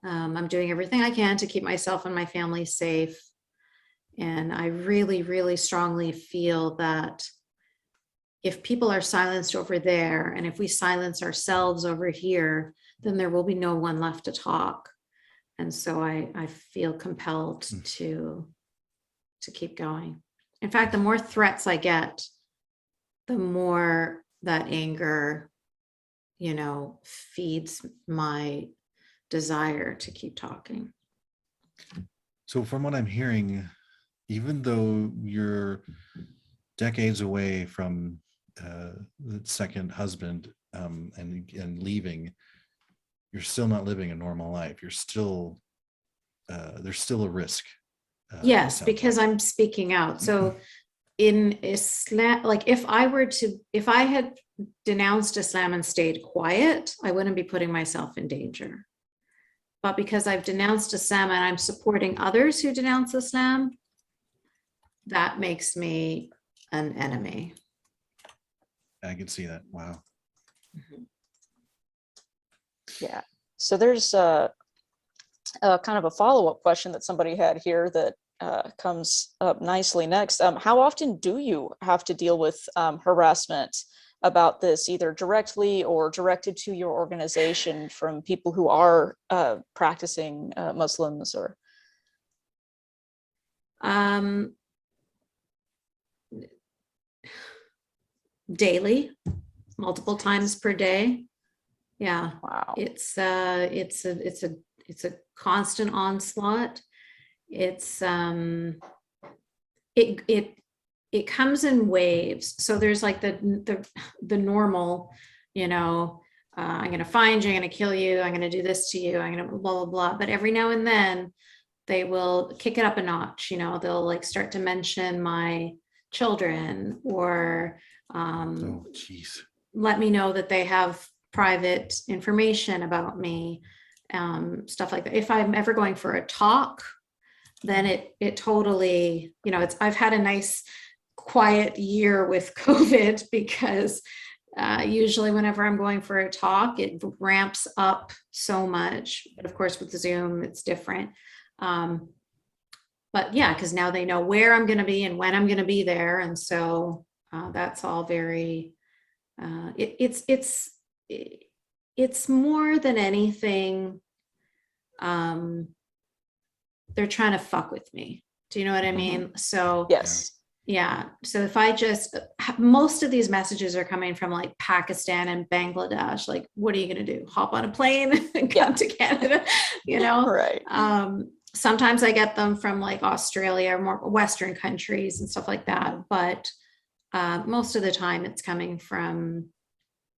I'm doing everything I can to keep myself and my family safe. And I really, really strongly feel that if people are silenced over there, and if we silence ourselves over here, then there will be no one left to talk. And so I feel compelled to keep going. In fact, the more threats I get, the more that anger, feeds my desire to keep talking. So from what I'm hearing, even though you're decades away from the second husband and leaving, you're still not living a normal life. You're still, there's still a risk. Yes, because I'm speaking out. So in Islam, like if I had denounced Islam and stayed quiet, I wouldn't be putting myself in danger. But because I've denounced Islam and I'm supporting others who denounce Islam, that makes me an enemy. I can see that. Wow. Yeah. So there's kind of a follow-up question that somebody had here that comes up nicely next. How often do you have to deal with harassment about this, either directly or directed to your organization from people who are practicing Muslims or Daily, multiple times per day. Yeah. Wow. It's a constant onslaught. It's it comes in waves. So there's like the normal, I'm going to find you, I'm going to kill you, I'm going to do this to you, I'm going to blah, blah, blah. But every now and then they will kick it up a notch. They'll like start to mention my children, or Oh, geez. let me know that they have private information about me, stuff like that. If I'm ever going for a talk, then it totally, I've had a nice quiet year with COVID, because usually whenever I'm going for a talk, it ramps up so much. But of course with Zoom, it's different. But yeah, because now they know where I'm going to be and when I'm going to be there. And so that's all very, it's more than anything, they're trying to fuck with me. Do you know what I mean? So Yes. yeah. So if I most of these messages are coming from like Pakistan and Bangladesh. Like, what are you going to do? Hop on a plane and come to Canada? Right. Sometimes I get them from like Australia or more Western countries and stuff like that. But most of the time it's coming from,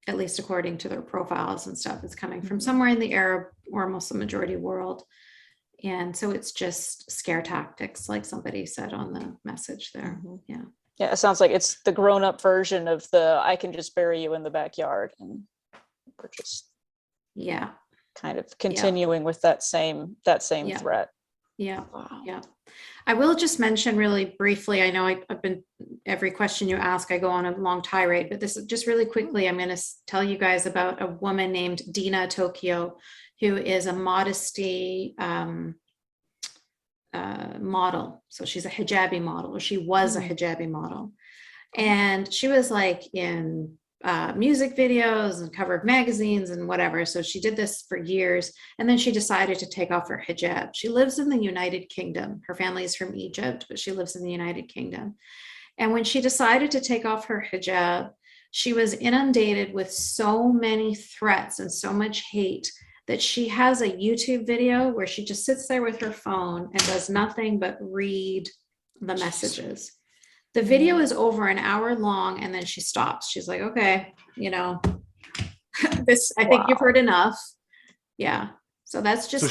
at least according to their profiles and stuff, it's coming from somewhere in the Arab or Muslim majority world. And so it's just scare tactics, like somebody said on the message there. Yeah. Yeah, it sounds like it's the grown-up version of the I can just bury you in the backyard, and we're just kind of continuing with that same threat. Yeah. Wow. Yeah. I will just mention really briefly, I know I've been, every question you ask, I go on a long tirade, but this is just really quickly, I'm going to tell you guys about a woman named Dina Tokyo, who is a modesty model. So she's a hijabi model, or she was a hijabi model. And she was like in music videos and cover of magazines and whatever. So she did this for years. And then she decided to take off her hijab. She lives in the United Kingdom. Her family is from Egypt, but she lives in the United Kingdom. And when she decided to take off her hijab, she was inundated with so many threats and so much hate that she has a YouTube video where she just sits there with her phone and does nothing but read the messages. The video is over an hour long, and then she stops. She's like, okay, this, I think you've heard enough. Yeah. So that's just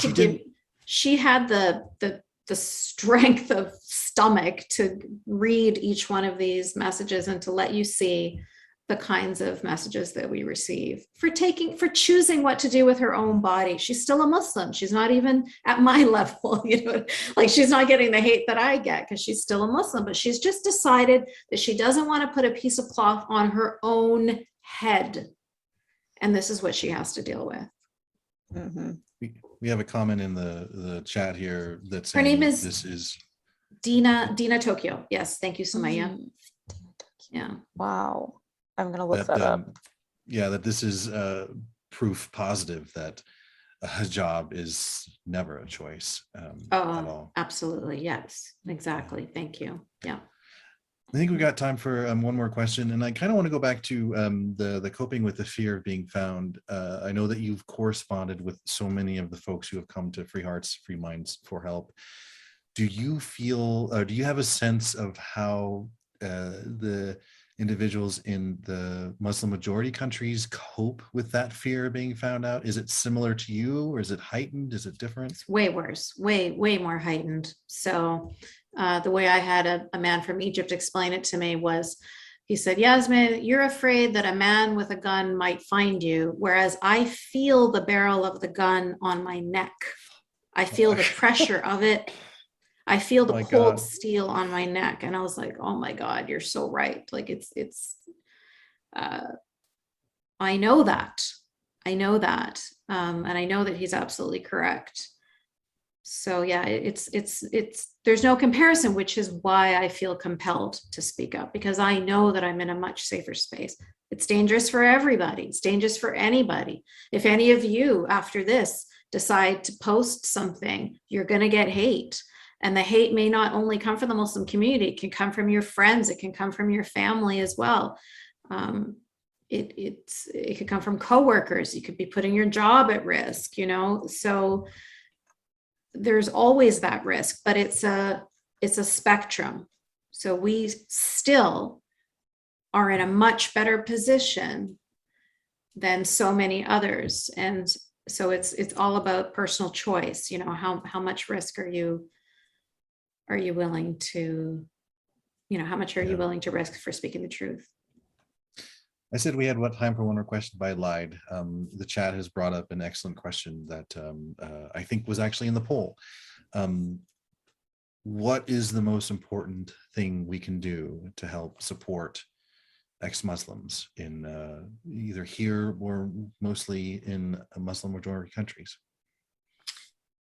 she had the strength of stomach to read each one of these messages and to let you see the kinds of messages that we receive for choosing what to do with her own body. She's still a Muslim. She's not even at my level, like she's not getting the hate that I get because she's still a Muslim, but she's just decided that she doesn't want to put a piece of cloth on her own head. And this is what she has to deal with. We have a comment in the chat here that's her name is this is Dina Tokyo. Yes. Thank you, Samaya. Yeah. Wow. I'm going to look that up. Yeah, that this is proof positive that a hijab is never a choice at all. Absolutely. Yes, exactly. Thank you. Yeah. I think we got time for one more question. And I kind of want to go back to the coping with the fear of being found. I know that you've corresponded with so many of the folks who have come to Free Hearts, Free Minds for help. Do you feel, do you have a sense of how the individuals in the Muslim majority countries cope with that fear of being found out? Is it similar to you, or is it heightened? Is it different? It's way worse, way more heightened. So the way I had a man from Egypt explain it to me was, he said, Yasmine, you're afraid that a man with a gun might find you, whereas I feel the barrel of the gun on my neck. I feel the pressure of it. I feel the cold steel on my neck. And I was like, oh my God, you're so right. Like I know that. And I know that he's absolutely correct. So yeah, there's no comparison, which is why I feel compelled to speak up, because I know that I'm in a much safer space. It's dangerous for everybody. It's dangerous for anybody. If any of you after this decide to post something, you're going to get hate. And the hate may not only come from the Muslim community, it can come from your friends, it can come from your family as well. It could come from coworkers. You could be putting your job at risk, you know, so there's always that risk, but it's a spectrum. So we still are in a much better position than so many others. And so it's all about personal choice. You know, how much risk are you willing to, you know, how much are you willing to risk for speaking the truth? I said we had what time for one more question, but I lied. The chat has brought up an excellent question that I think was actually in the poll. What is the most important thing we can do to help support ex-Muslims in either here or mostly in Muslim majority countries?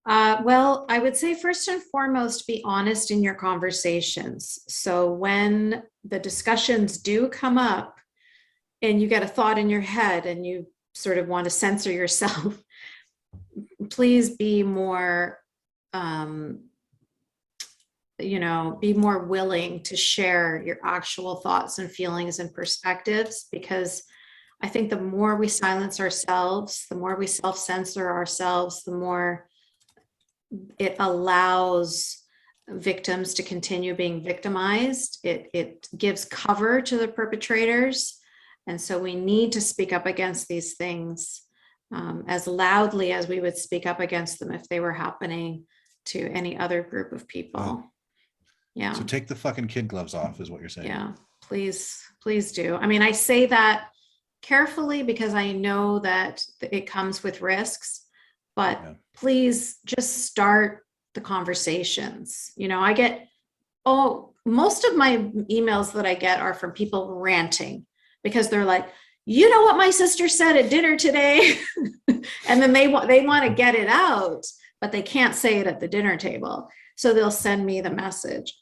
Well, I would say first and foremost, be honest in your conversations. So when the discussions do come up and you get a thought in your head and you sort of want to censor yourself, please be more, you know, be more willing to share your actual thoughts and feelings and perspectives, because I think the more we silence ourselves, the more we self-censor ourselves, the more it allows victims to continue being victimized. It gives cover to the perpetrators. And so we need to speak up against these things as loudly as we would speak up against them if they were happening to any other group of people. Wow. Yeah. So take the fucking kid gloves off is what you're saying. Yeah, please do. I mean, I say that carefully because I know that it comes with risks, but please just start the conversations. You know, I get, most of my emails that I get are from people ranting because they're like, you know what my sister said at dinner today? And then they want to get it out, but they can't say it at the dinner table. So they'll send me the message.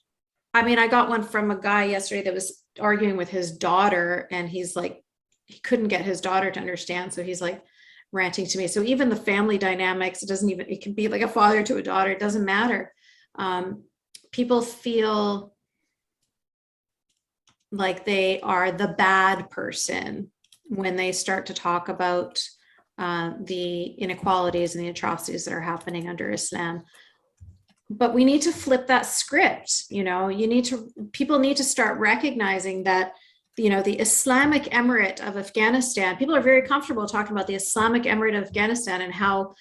I mean, I got one from a guy yesterday that was arguing with his daughter, and he's like, he couldn't get his daughter to understand. So he's like ranting to me. So even the family dynamics, it can be like a father to a daughter. It doesn't matter. People feel like they are the bad person when they start to talk about the inequalities and the atrocities that are happening under Islam. But we need to flip that script. You know, people need to start recognizing that, you know, the Islamic Emirate of Afghanistan, people are very comfortable talking about the Islamic Emirate of Afghanistan and how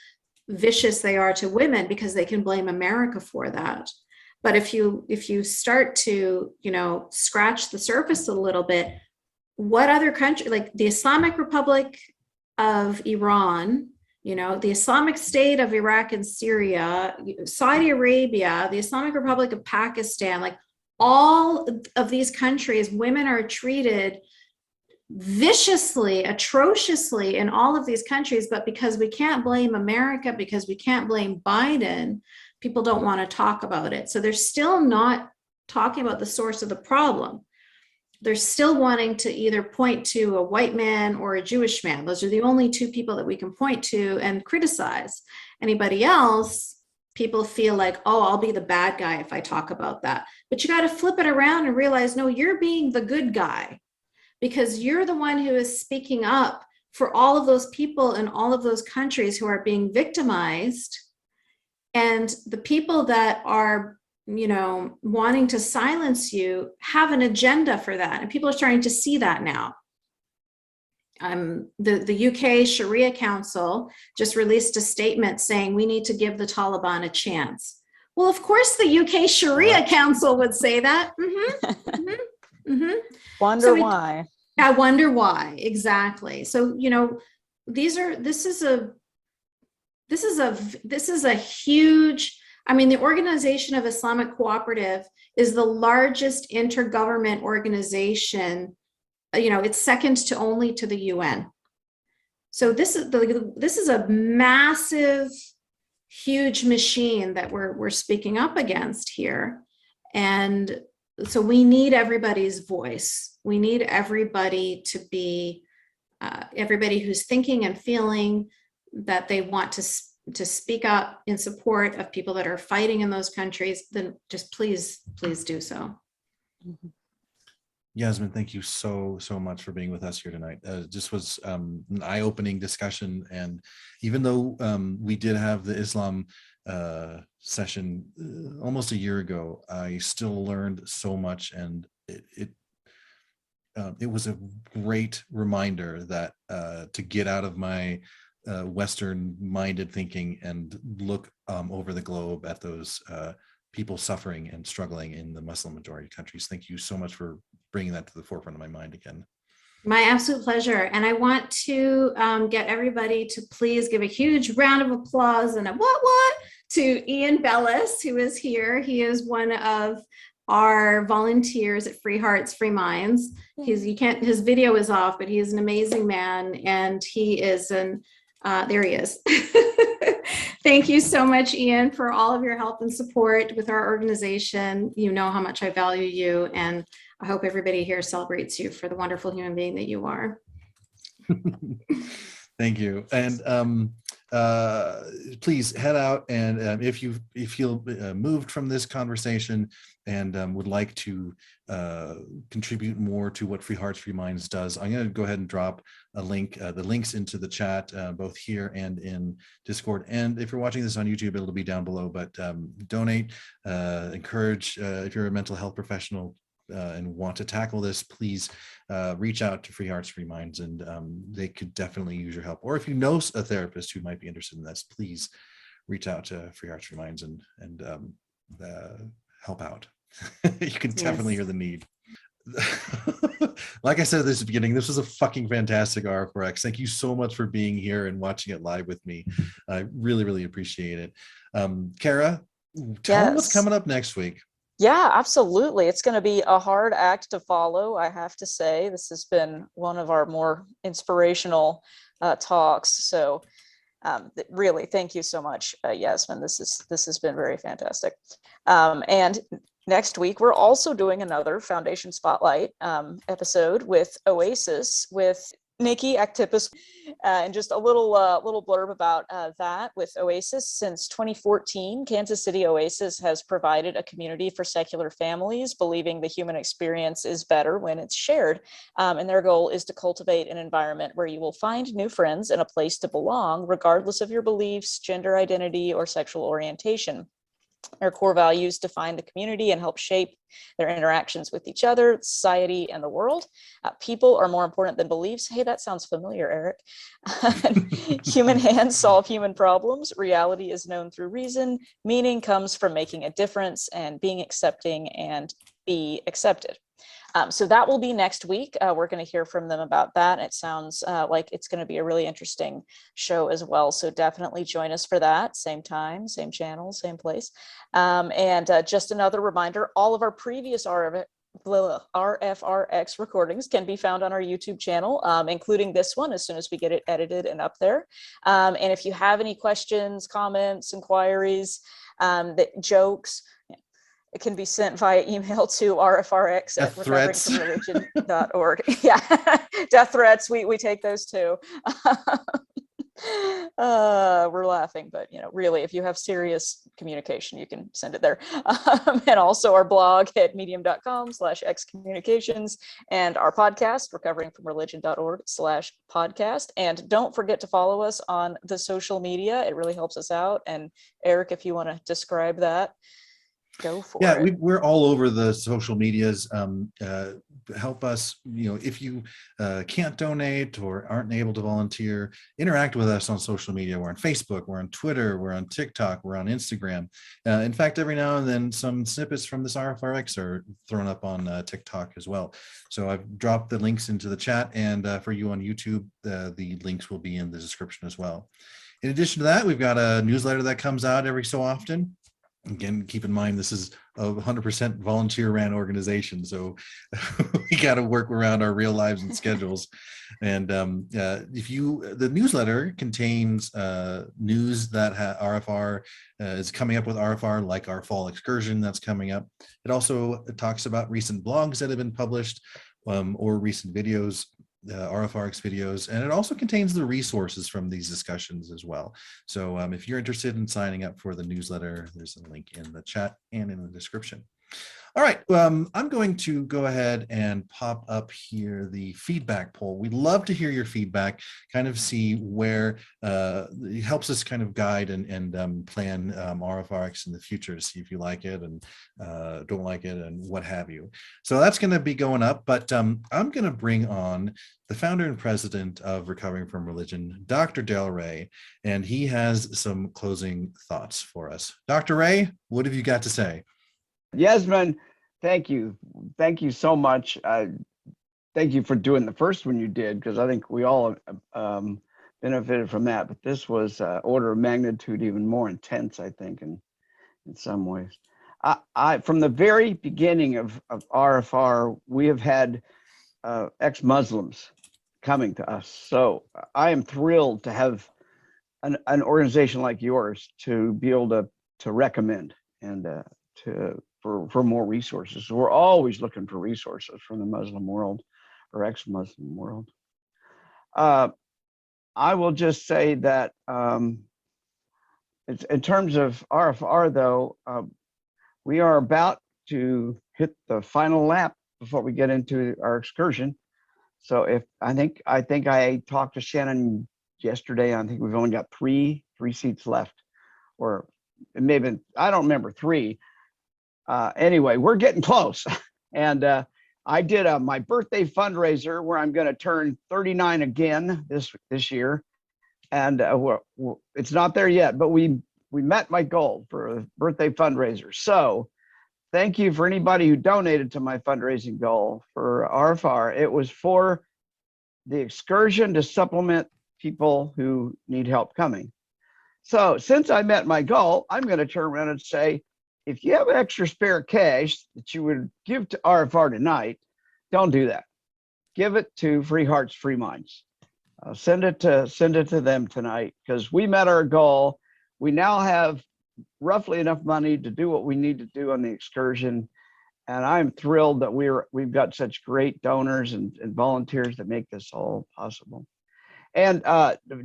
vicious they are to women because they can blame America for that. But if you start to, you know, scratch the surface a little bit, what other country, like the Islamic Republic of Iran, you know, the Islamic State of Iraq and Syria, Saudi Arabia, the Islamic Republic of Pakistan, like all of these countries, women are treated viciously, atrociously in all of these countries. But because we can't blame America, because we can't blame Biden, people don't want to talk about it. So they're still not talking about the source of the problem. They're still wanting to either point to a white man or a Jewish man. Those are the only two people that we can point to and criticize. Anybody else, people feel like, oh, I'll be the bad guy if I talk about that. But you got to flip it around and realize, no, you're being the good guy because you're the one who is speaking up for all of those people in all of those countries who are being victimized. And the people that are, you know, wanting to silence you have an agenda for that. And people are starting to see that now. The UK Sharia Council just released a statement saying we need to give the Taliban a chance. Well, of course, the UK Sharia Council would say that. Wonder why. I wonder why, exactly. So, you know, this is a huge, I mean, the Organization of Islamic Cooperative is the largest intergovernment organization. You know, it's second to only to the UN. So this is a massive, huge machine that we're speaking up against here. And so we need everybody's voice. We need everybody to be, everybody who's thinking and feeling that they want to to speak up in support of people that are fighting in those countries, then just please do so. Yasmine, thank you so much for being with us here tonight. This was an eye-opening discussion, and even though we did have the Islam session almost a year ago, I still learned so much, and it was a great reminder that to get out of my Western-minded thinking and look over the globe at those people suffering and struggling in the Muslim majority countries. Thank you so much for bringing that to the forefront of my mind again. My absolute pleasure. And I want to get everybody to please give a huge round of applause and a what to Ian Bellis, who is here. He is one of our volunteers at Free Hearts, Free Minds. His video is off, but he is an amazing man, and he is there he is. Thank you so much, Ian, for all of your help and support with our organization. You know how much I value you, and I hope everybody here celebrates you for the wonderful human being that you are. Thank you. And please head out, and if you feel moved from this conversation and would like to contribute more to what Free Hearts, Free Minds does, I'm going to go ahead and drop a link, the links into the chat, both here and in Discord. And if you're watching this on YouTube, it'll be down below, but donate, encourage, if you're a mental health professional and want to tackle this, please reach out to Free Hearts, Free Minds, and they could definitely use your help. Or if you know a therapist who might be interested in this, please reach out to Free Hearts, Free Minds and help out. You can definitely hear the need. Like I said at the beginning, this was a fucking fantastic RfRx. Thank you so much for being here and watching it live with me. I really appreciate it. Kara, tell them what's coming up next week. Yeah, absolutely. It's going to be a hard act to follow, I have to say. This has been one of our more inspirational talks. So really, thank you so much, Yasmine. This has been very fantastic. And next week, we're also doing another Foundation Spotlight episode with Oasis, with Nikki Actipis, and just a little blurb about that with Oasis. Since 2014, Kansas City Oasis has provided a community for secular families, believing the human experience is better when it's shared. And their goal is to cultivate an environment where you will find new friends and a place to belong, regardless of your beliefs, gender identity, or sexual orientation. Their core values define the community and help shape their interactions with each other, society, and the world. People are more important than beliefs. Hey, that sounds familiar, Eric. Human hands solve human problems. Reality is known through reason. Meaning comes from making a difference and being accepting and be accepted. So that will be next week. We're going to hear from them about that. It sounds like it's going to be a really interesting show as well. So definitely join us for that. Same time, same channel, same place. And just another reminder, all of our previous RfRx recordings can be found on our YouTube channel, including this one as soon as we get it edited and up there. And if you have any questions, comments, inquiries, jokes, it can be sent via email to rfrx@recoveringfromreligion.org. Yeah, death threats, we take those too. We're laughing, but really, if you have serious communication, you can send it there. And also our blog at medium.com/xcommunications, and our podcast, recoveringfromreligion.org/podcast. And don't forget to follow us on the social media. It really helps us out. And Eric, if you want to describe that. Go for it. We're all over the social medias. Help us, if you can't donate or aren't able to volunteer, interact with us on social media. We're on Facebook, we're on Twitter, we're on TikTok, we're on Instagram. In fact, every now and then some snippets from this RfRx are thrown up on TikTok as well. So I've dropped the links into the chat, and for you on YouTube, the links will be in the description as well. In addition to that, we've got a newsletter that comes out every so often. Again, keep in mind, this is a 100% volunteer-ran organization, so we got to work around our real lives and schedules. And the newsletter contains news that RfR is coming up with RfR, like our fall excursion that's coming up. It also talks about recent blogs that have been published or recent videos. RfRx videos, and it also contains the resources from these discussions as well. So if you're interested in signing up for the newsletter, there's a link in the chat and in the description. All right, I'm going to go ahead and pop up here the feedback poll. We'd love to hear your feedback, kind of see where it helps us kind of guide and plan RfRx in the future to see if you like it and don't like it and what have you. So that's going to be going up, but I'm going to bring on the founder and president of Recovering from Religion, Dr. Darrel Ray, and he has some closing thoughts for us. Dr. Ray, what have you got to say? Yasmine, thank you. Thank you so much. Thank you for doing the first one you did, because I think we all benefited from that. But this was order of magnitude even more intense, I think, in some ways. From the very beginning of RfR, we have had ex-Muslims coming to us. So I am thrilled to have an organization like yours to be able to recommend and for more resources. So we're always looking for resources from the Muslim world or ex-Muslim world. I will just say that in terms of RfR, though, we are about to hit the final lap before we get into our excursion. So I think I talked to Shannon yesterday. I think we've only got three seats left, or maybe, I don't remember, 3. Anyway, we're getting close. And I did my birthday fundraiser where I'm going to turn 39 again this year. And it's not there yet, but we met my goal for a birthday fundraiser. So thank you for anybody who donated to my fundraising goal for RfR. It was for the excursion to supplement people who need help coming. So since I met my goal, I'm going to turn around and say, if you have extra spare cash that you would give to RfR tonight, don't do that. Give it to Free Hearts, Free Minds. Send it to them tonight, because we met our goal. We now have roughly enough money to do what we need to do on the excursion, and I'm thrilled that we've got such great donors and volunteers that make this all possible. And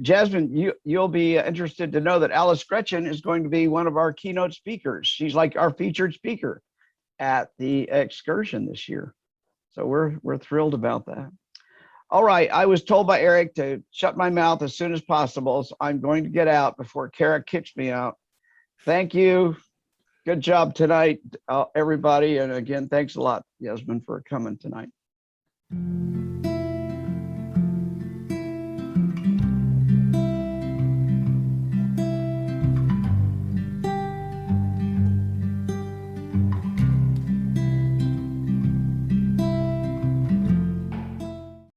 Yasmine, you'll be interested to know that Alice Gretchen is going to be one of our keynote speakers. She's like our featured speaker at the excursion this year. So we're thrilled about that. All right, I was told by Eric to shut my mouth as soon as possible, so I'm going to get out before Kara kicks me out. Thank you. Good job tonight, everybody. And again, thanks a lot, Yasmine, for coming tonight.